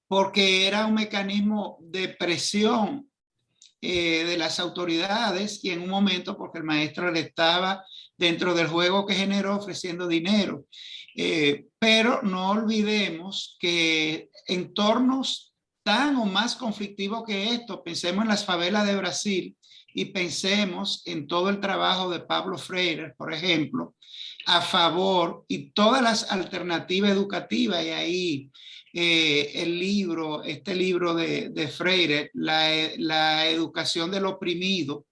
porque era un mecanismo de presión de las autoridades, y en un momento porque el maestro le estaba dentro del juego que generó ofreciendo dinero. Pero no olvidemos que entornos tan o más conflictivos que esto, pensemos en las favelas de Brasil y pensemos en todo el trabajo de Pablo Freire, por ejemplo, a favor, y todas las alternativas educativas, y ahí este libro de Freire, la educación del oprimido,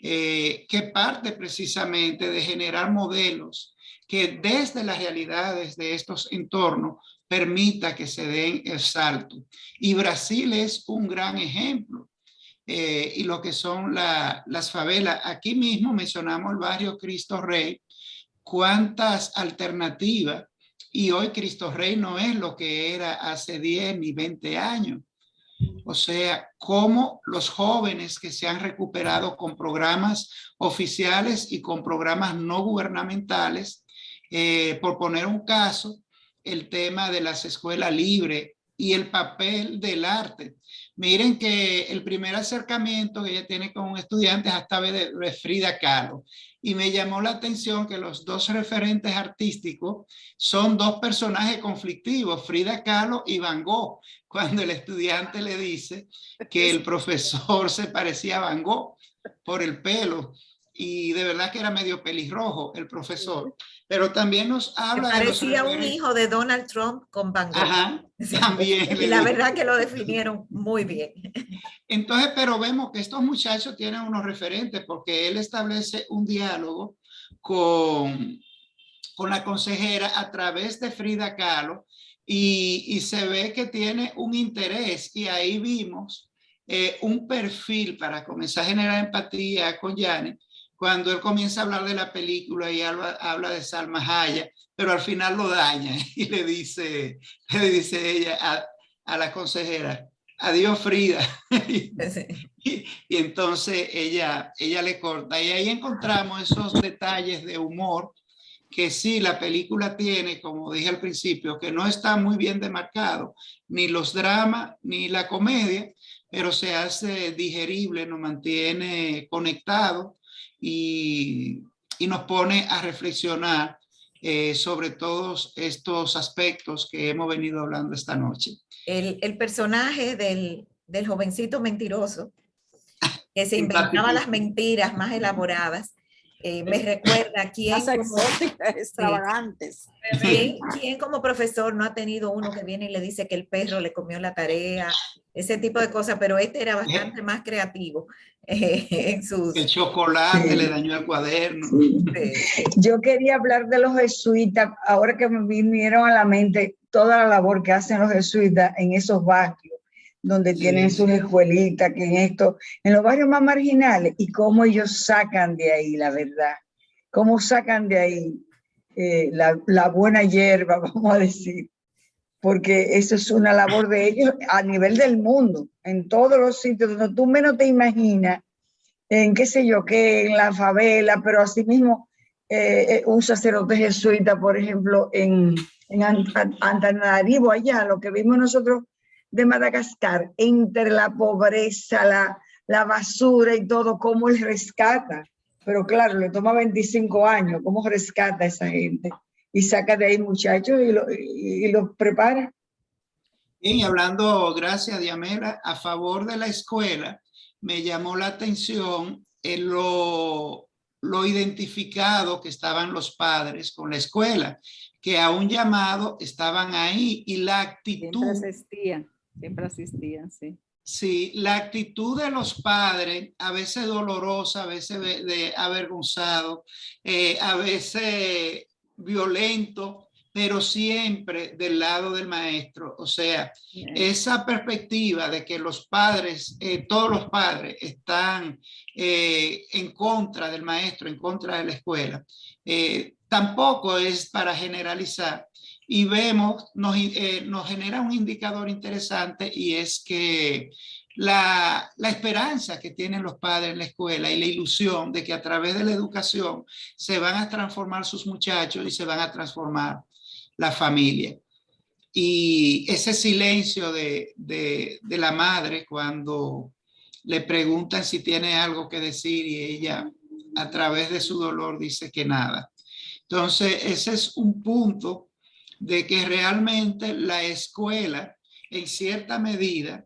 que parte precisamente de generar modelos que desde las realidades de estos entornos permita que se den el salto. Y Brasil es un gran ejemplo. Y lo que son las favelas. Aquí mismo mencionamos el barrio Cristo Rey. ¿Cuántas alternativas? Y hoy Cristo Rey no es lo que era hace 10 ni 20 años. O sea, cómo los jóvenes que se han recuperado con programas oficiales y con programas no gubernamentales, por poner un caso, el tema de las escuelas libres y el papel del arte. Miren que el primer acercamiento que ella tiene con un estudiante es hasta de Frida Kahlo. Y me llamó la atención que los dos referentes artísticos son dos personajes conflictivos, Frida Kahlo y Van Gogh, cuando el estudiante le dice que el profesor se parecía a Van Gogh por el pelo. Y de verdad que era medio pelirrojo el profesor, pero también nos habla parecía de un hijo de Donald Trump con Van Gogh. Ajá, también. Y la verdad que lo definieron muy bien. Entonces, pero vemos que estos muchachos tienen unos referentes, porque él establece un diálogo con la consejera a través de Frida Kahlo, y se ve que tiene un interés, y ahí vimos un perfil para comenzar a generar empatía con Janet, cuando él comienza a hablar de la película y habla de Salma Hayek, pero al final lo daña y le dice ella a la consejera, adiós Frida. y entonces ella le corta, y ahí encontramos esos detalles de humor que sí, la película tiene, como dije al principio, que no está muy bien demarcado, ni los dramas, ni la comedia, pero se hace digerible, nos mantiene conectados y nos pone a reflexionar sobre todos estos aspectos que hemos venido hablando esta noche. El personaje del jovencito mentiroso que se inventaba las mentiras más elaboradas, me recuerda quién más exóticas, extravagantes. ¿Quién como profesor no ha tenido uno que viene y le dice que el perro le comió la tarea? Ese tipo de cosas, pero este era bastante más creativo en sus... El chocolate le dañó el cuaderno. Yo quería hablar de los jesuitas, ahora que me vinieron a la mente toda la labor que hacen los jesuitas en esos barrios, donde tienen sus escuelitas, que en los barrios más marginales, y cómo ellos sacan de ahí, la verdad, cómo sacan de ahí la buena hierba, vamos a decir, porque eso es una labor de ellos a nivel del mundo, en todos los sitios donde tú menos te imaginas, en qué sé yo qué, en la favela, pero asimismo un sacerdote jesuita, por ejemplo, en Antananarivo, allá, lo que vimos nosotros de Madagascar, entre la pobreza, la basura y todo, cómo él rescata. Pero claro, le toma 25 años, cómo rescata a esa gente y saca de ahí muchachos y los prepara. Y hablando, gracias Diamela, a favor de la escuela, me llamó la atención en lo identificado que estaban los padres con la escuela, que a un llamado estaban ahí y la actitud... Siempre asistían, sí. Sí, la actitud de los padres, a veces dolorosa, a veces avergonzado, a veces violento, pero siempre del lado del maestro. O sea, esa perspectiva de que los padres, todos los padres están en contra del maestro, en contra de la escuela, tampoco es para generalizar. Y vemos, nos genera un indicador interesante, y es que la esperanza que tienen los padres en la escuela y la ilusión de que a través de la educación se van a transformar sus muchachos y se van a transformar la familia. Y ese silencio de la madre cuando le preguntan si tiene algo que decir y ella a través de su dolor dice que nada. Entonces ese es un punto de que realmente la escuela en cierta medida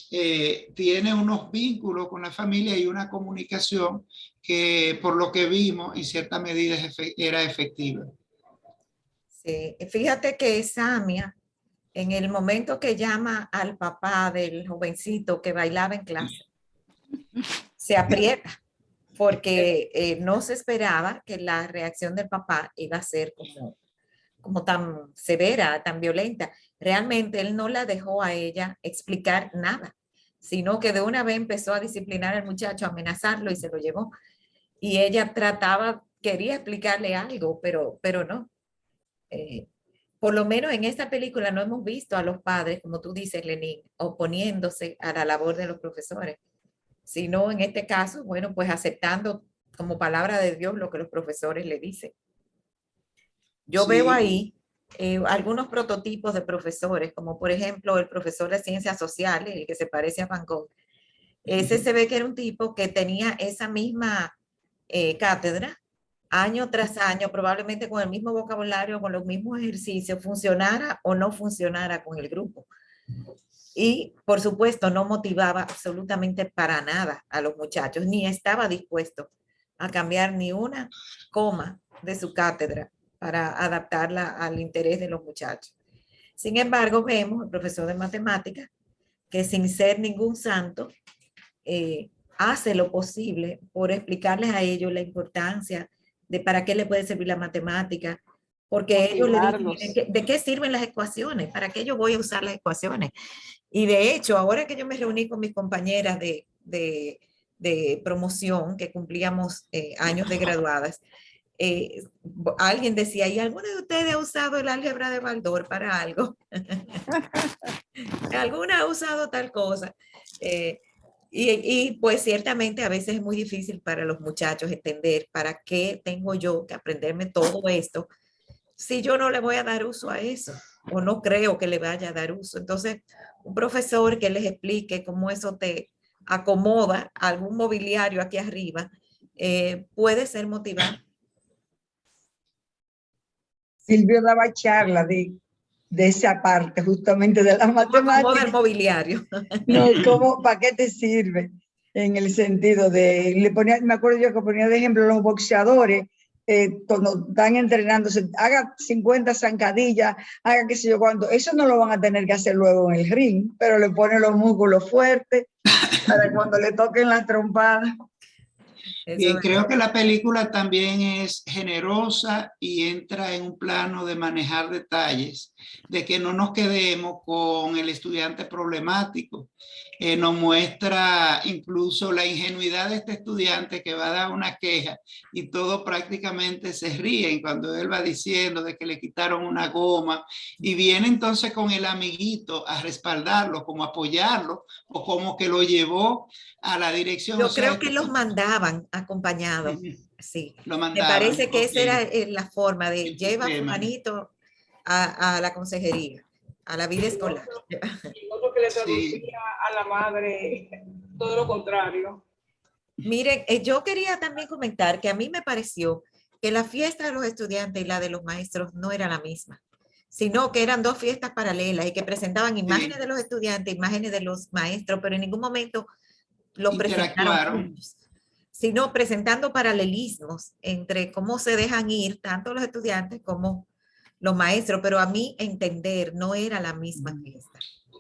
tiene unos vínculos con la familia y una comunicación que por lo que vimos en cierta medida era efectiva. Sí, fíjate que Samia, en el momento que llama al papá del jovencito que bailaba en clase, se aprieta porque no se esperaba que la reacción del papá iba a ser como tan severa, tan violenta. Realmente él no la dejó a ella explicar nada, sino que de una vez empezó a disciplinar al muchacho, a amenazarlo y se lo llevó. Y ella quería explicarle algo, pero no. Por lo menos en esta película no hemos visto a los padres, como tú dices, Lenín, oponiéndose a la labor de los profesores, sino en este caso, bueno, pues aceptando como palabra de Dios lo que los profesores le dicen. Yo veo ahí algunos prototipos de profesores, como por ejemplo el profesor de ciencias sociales, el que se parece a Van Gogh. Ese se ve que era un tipo que tenía esa misma cátedra, año tras año, probablemente con el mismo vocabulario, con los mismos ejercicios, funcionara o no funcionara con el grupo. Y por supuesto no motivaba absolutamente para nada a los muchachos, ni estaba dispuesto a cambiar ni una coma de su cátedra para adaptarla al interés de los muchachos. Sin embargo, vemos al profesor de matemáticas que sin ser ningún santo hace lo posible por explicarles a ellos la importancia de para qué le puede servir la matemática, porque ellos le dicen de qué sirven las ecuaciones, para qué yo voy a usar las ecuaciones. Y de hecho, ahora que yo me reuní con mis compañeras de promoción, que cumplíamos años de graduadas, alguien decía, ¿y alguno de ustedes ha usado el álgebra de Baldor para algo? ¿Alguna ha usado tal cosa? Y pues ciertamente a veces es muy difícil para los muchachos entender para qué tengo yo que aprenderme todo esto si yo no le voy a dar uso a eso o no creo que le vaya a dar uso. Entonces, un profesor que les explique cómo eso te acomoda algún mobiliario aquí arriba puede ser motivante. Silvio daba charla de esa parte, justamente de la matemática. ¿Cómo el mobiliario? No, ¿cómo, para qué te sirve? En el sentido de, le ponía, me acuerdo yo que ponía de ejemplo los boxeadores, cuando están entrenándose, haga 50 zancadillas, haga qué sé yo cuánto, eso no lo van a tener que hacer luego en el ring, pero le ponen los músculos fuertes para cuando le toquen las trompadas. Bien, creo que la película también es generosa y entra en un plano de manejar detalles, de que no nos quedemos con el estudiante problemático. Nos muestra incluso la ingenuidad de este estudiante que va a dar una queja y todo prácticamente se ríen cuando él va diciendo de que le quitaron una goma y viene entonces con el amiguito a respaldarlo, como apoyarlo o como que lo llevó a la dirección. Yo creo que los mandaban acompañados. Sí, lo mandaban, me parece que esa era la forma de el lleva a sistema. Fulanito a la consejería, a la vida escolar. Y otro que le traducía a la madre todo lo contrario. Miren, yo quería también comentar que a mí me pareció que la fiesta de los estudiantes y la de los maestros no era la misma, sino que eran dos fiestas paralelas y que presentaban imágenes de los estudiantes, imágenes de los maestros, pero en ningún momento lo presentaron juntos, sino presentando paralelismos entre cómo se dejan ir tanto los estudiantes como los maestros, pero a mí entender no era la misma fiesta.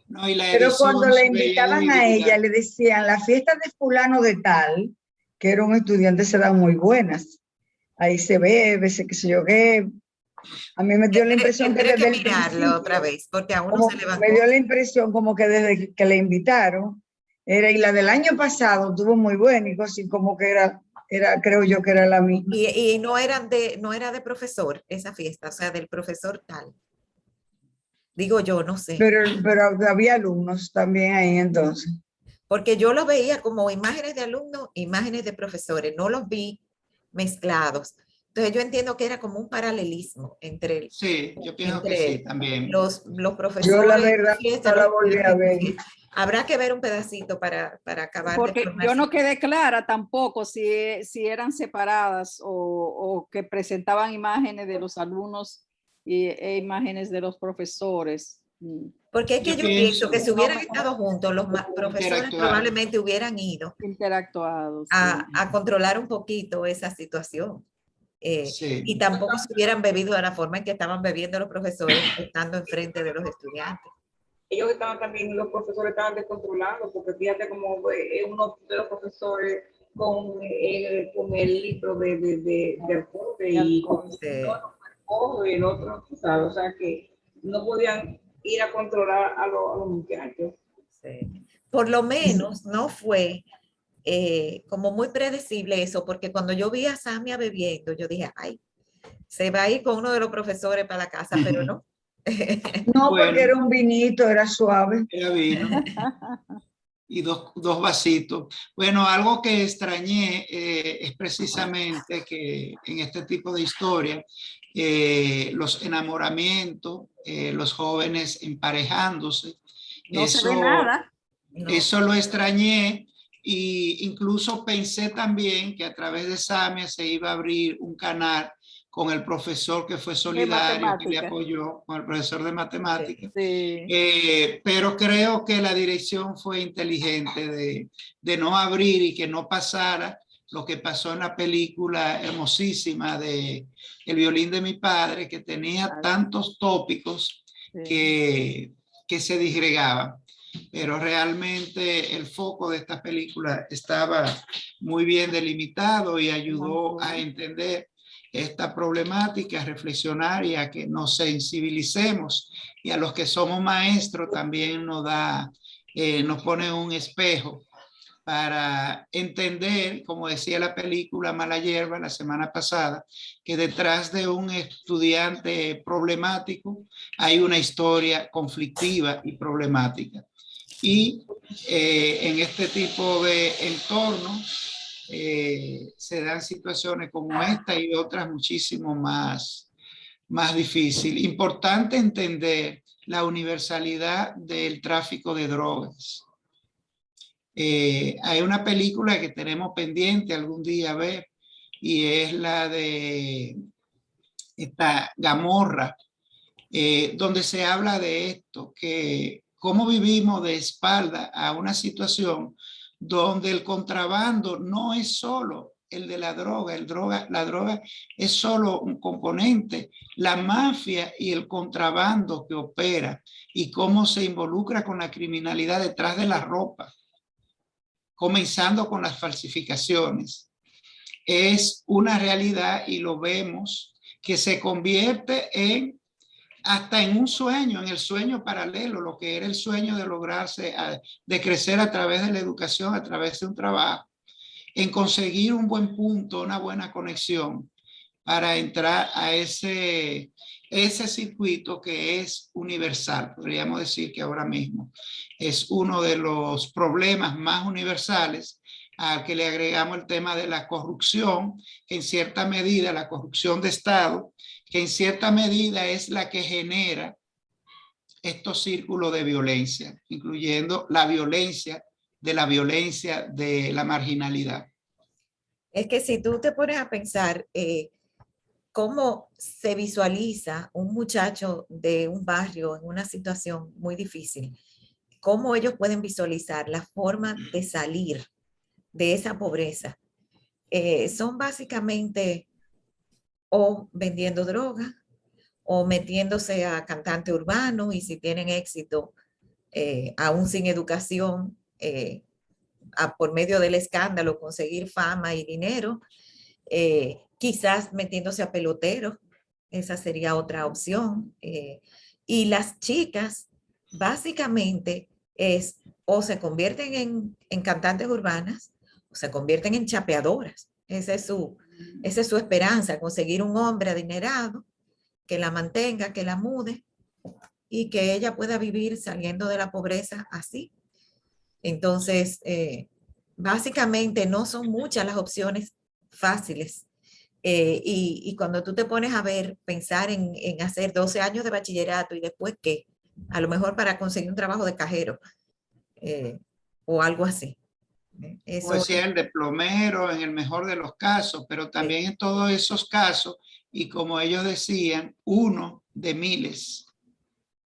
No, y la pero cuando la se veía invitaban a dividida. ella, le decían, la fiesta de fulano de tal, que era un estudiante, se dan muy buenas. Ahí se bebe, qué sé yo qué. A mí me dio la impresión que desde el mirarlo otra vez, porque a uno se le va. Me dio la impresión como que desde que le invitaron, era, y la del año pasado estuvo muy buena, y así como que era, creo yo que era la misma. Y no era de profesor esa fiesta, o sea, del profesor tal. Digo yo, no sé. Pero había alumnos también ahí entonces. Porque yo lo veía como imágenes de alumnos, imágenes de profesores, no los vi mezclados. Entonces yo entiendo que era como un paralelismo entre, sí, yo pienso que sí, también. los profesores. Yo la verdad no la volví a ver. Habrá que ver un pedacito para acabar. Porque yo no quedé clara tampoco si eran separadas o que presentaban imágenes de los alumnos e imágenes de los profesores. Porque es que yo pienso que si hubieran estado juntos, los profesores probablemente hubieran ido interactuados a controlar un poquito esa situación. Y tampoco se hubieran bebido de la forma en que estaban bebiendo los profesores estando enfrente de los estudiantes. Ellos estaban también, los profesores estaban descontrolados, porque fíjate como uno de los profesores con el litro de alcohol y con el otro, ¿sabes? O sea que no podían ir a controlar a los muchachos. Sí. Por lo menos no fue como muy predecible eso, porque cuando yo vi a Samia bebiendo, yo dije, ay, se va a ir con uno de los profesores para la casa, pero no. No, bueno, porque era un vinito, era suave. Era vino. Y dos vasitos. Bueno, algo que extrañé es precisamente que en este tipo de historia, los enamoramientos, los jóvenes emparejándose, no se ve nada. Eso lo extrañé. Y incluso pensé también que a través de Samia se iba a abrir un canal con el profesor que fue solidario, que le apoyó, con el profesor de matemáticas. Sí. Pero creo que la dirección fue inteligente de no abrir y que no pasara lo que pasó en la película hermosísima de El violín de mi padre, que tenía tantos tópicos que se disgregaban. Pero realmente el foco de esta película estaba muy bien delimitado y ayudó a entender esta problemática, a reflexionar y a que nos sensibilicemos, y a los que somos maestros también nos pone un espejo para entender, como decía la película Mala Hierba la semana pasada, que detrás de un estudiante problemático hay una historia conflictiva y problemática. y en este tipo de entorno se dan situaciones como esta y otras muchísimo más difícil. Importante entender la universalidad del tráfico de drogas. Hay una película que tenemos pendiente algún día ver y es la de esta Gamorra, donde se habla de esto, que cómo vivimos de espalda a una situación donde el contrabando no es solo el de la droga, la droga es solo un componente, la mafia y el contrabando que opera y cómo se involucra con la criminalidad detrás de la ropa, comenzando con las falsificaciones. Es una realidad y lo vemos que se convierte hasta en un sueño, en el sueño paralelo, lo que era el sueño de lograrse, de crecer a través de la educación, a través de un trabajo, en conseguir un buen punto, una buena conexión para entrar a ese circuito que es universal. Podríamos decir que ahora mismo es uno de los problemas más universales, al que le agregamos el tema de la corrupción, que en cierta medida, la corrupción de Estado, que en cierta medida es la que genera estos círculos de violencia, incluyendo la violencia de la marginalidad. Es que si tú te pones a pensar cómo se visualiza un muchacho de un barrio en una situación muy difícil, cómo ellos pueden visualizar la forma de salir de esa pobreza, son básicamente o vendiendo droga o metiéndose a cantante urbano, y si tienen éxito, aún sin educación, por medio del escándalo, conseguir fama y dinero, quizás metiéndose a peloteros, esa sería otra opción. Y las chicas básicamente o se convierten en cantantes urbanas o se convierten en chapeadoras. Esa es su esperanza, conseguir un hombre adinerado que la mantenga, que la mude y que ella pueda vivir saliendo de la pobreza así. Entonces, básicamente no son muchas las opciones fáciles. Y cuando tú te pones a pensar en hacer 12 años de bachillerato y después ¿qué? A lo mejor para conseguir un trabajo de cajero o algo así. Eso, puede ser el de plomero en el mejor de los casos, pero también en todos esos casos, y como ellos decían, uno de miles.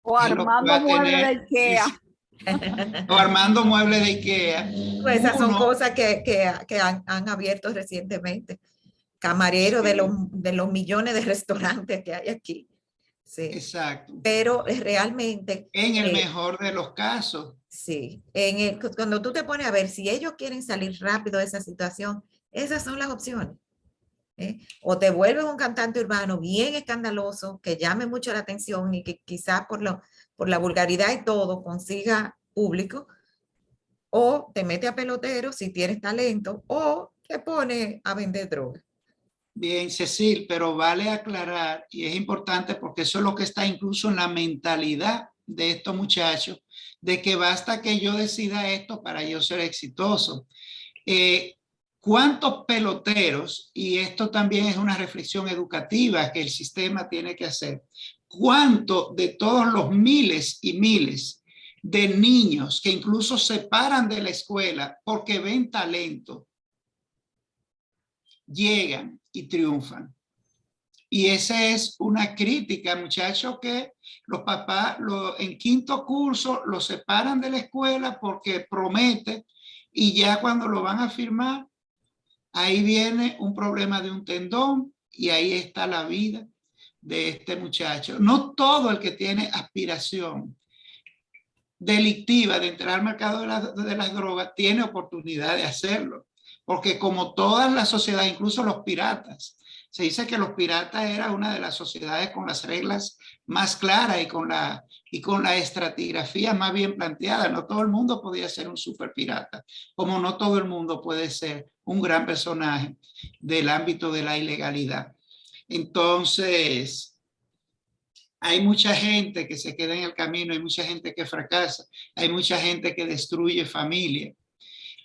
O armando muebles de IKEA. O armando muebles de IKEA. Pues esas son cosas que han abierto recientemente. Camarero sí, de los millones de restaurantes que hay aquí. Sí. Exacto. Pero realmente... En el mejor de los casos. Sí. Cuando tú te pones a ver si ellos quieren salir rápido de esa situación, esas son las opciones. O te vuelves un cantante urbano bien escandaloso, que llame mucho la atención y que quizás por la vulgaridad y todo consiga público, o te mete a pelotero si tienes talento, o te pone a vender droga. Bien, Cecil, pero vale aclarar, y es importante porque eso es lo que está incluso en la mentalidad de estos muchachos, de que basta que yo decida esto para yo ser exitoso. ¿Cuántos peloteros, y esto también es una reflexión educativa que el sistema tiene que hacer, cuánto de todos los miles y miles de niños que incluso se paran de la escuela porque ven talento, llegan y triunfan? Y esa es una crítica, muchachos, que los papás en quinto curso los separan de la escuela porque promete, y ya cuando lo van a firmar, ahí viene un problema de un tendón y ahí está la vida de este muchacho. No todo el que tiene aspiración delictiva de entrar al mercado de las drogas tiene oportunidad de hacerlo, porque como todas las sociedades, incluso los piratas, se dice que los piratas era una de las sociedades con las reglas más claras y con la estratigrafía más bien planteada. No todo el mundo podía ser un super pirata, como no todo el mundo puede ser un gran personaje del ámbito de la ilegalidad. Entonces, Hay mucha gente que se queda en el camino, hay mucha gente que fracasa, hay mucha gente que destruye familia.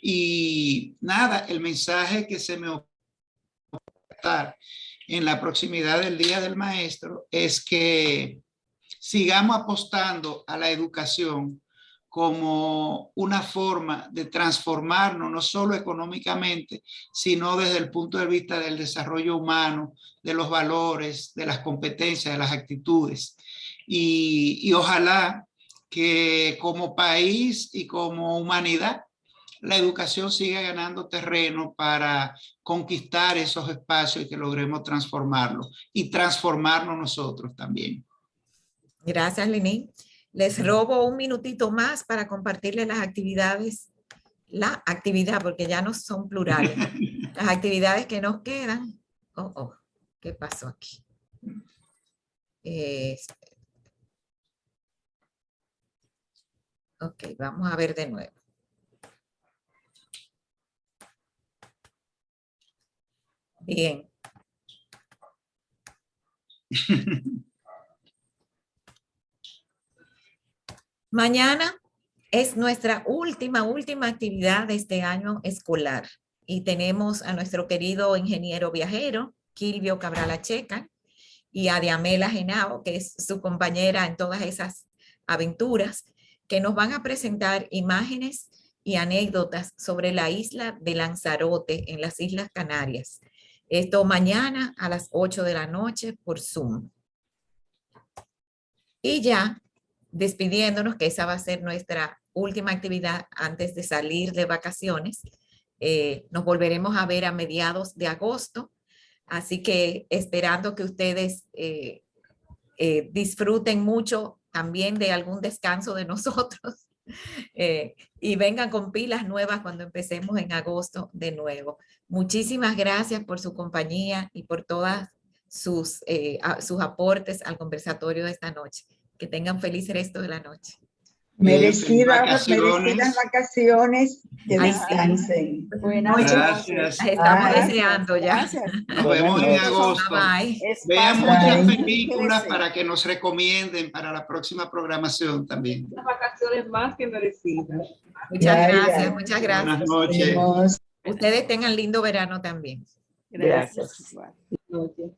Y nada, el mensaje que se me ocurre en la proximidad del Día del Maestro es que sigamos apostando a la educación como una forma de transformarnos, no solo económicamente, sino desde el punto de vista del desarrollo humano, de los valores, de las competencias, de las actitudes. Y ojalá que como país y como humanidad, la educación siga ganando terreno para conquistar esos espacios y que logremos transformarlos y transformarnos nosotros también. Gracias, Lenín. Les robo un minutito más para compartirles las actividades, la actividad, porque ya no son plurales, las actividades que nos quedan. ¿Qué pasó aquí? Ok, vamos a ver de nuevo. Bien. Mañana es nuestra última actividad de este año escolar y tenemos a nuestro querido ingeniero viajero, Kilvio Cabral Acheca, y a Diamela Genao, que es su compañera en todas esas aventuras, que nos van a presentar imágenes y anécdotas sobre la isla de Lanzarote en las Islas Canarias. Esto mañana a las 8 de la noche por Zoom. Y ya despidiéndonos, que esa va a ser nuestra última actividad antes de salir de vacaciones. Nos volveremos a ver a mediados de agosto, así que esperando que ustedes disfruten mucho también de algún descanso de nosotros y vengan con pilas nuevas cuando empecemos en agosto de nuevo. Muchísimas gracias por su compañía y por todas sus aportes al conversatorio de esta noche. Que tengan feliz resto de la noche. Merecidas vacaciones, que descansen. Buenas noches. Las estamos deseando ya. Gracias. Nos vemos en agosto. Bye, bye. Vean muchas películas para que nos recomienden para la próxima programación también. Las vacaciones más que merecidas. Muchas gracias, muchas gracias. Buenas noches. Ustedes tengan lindo verano también. Gracias. Buenas noches.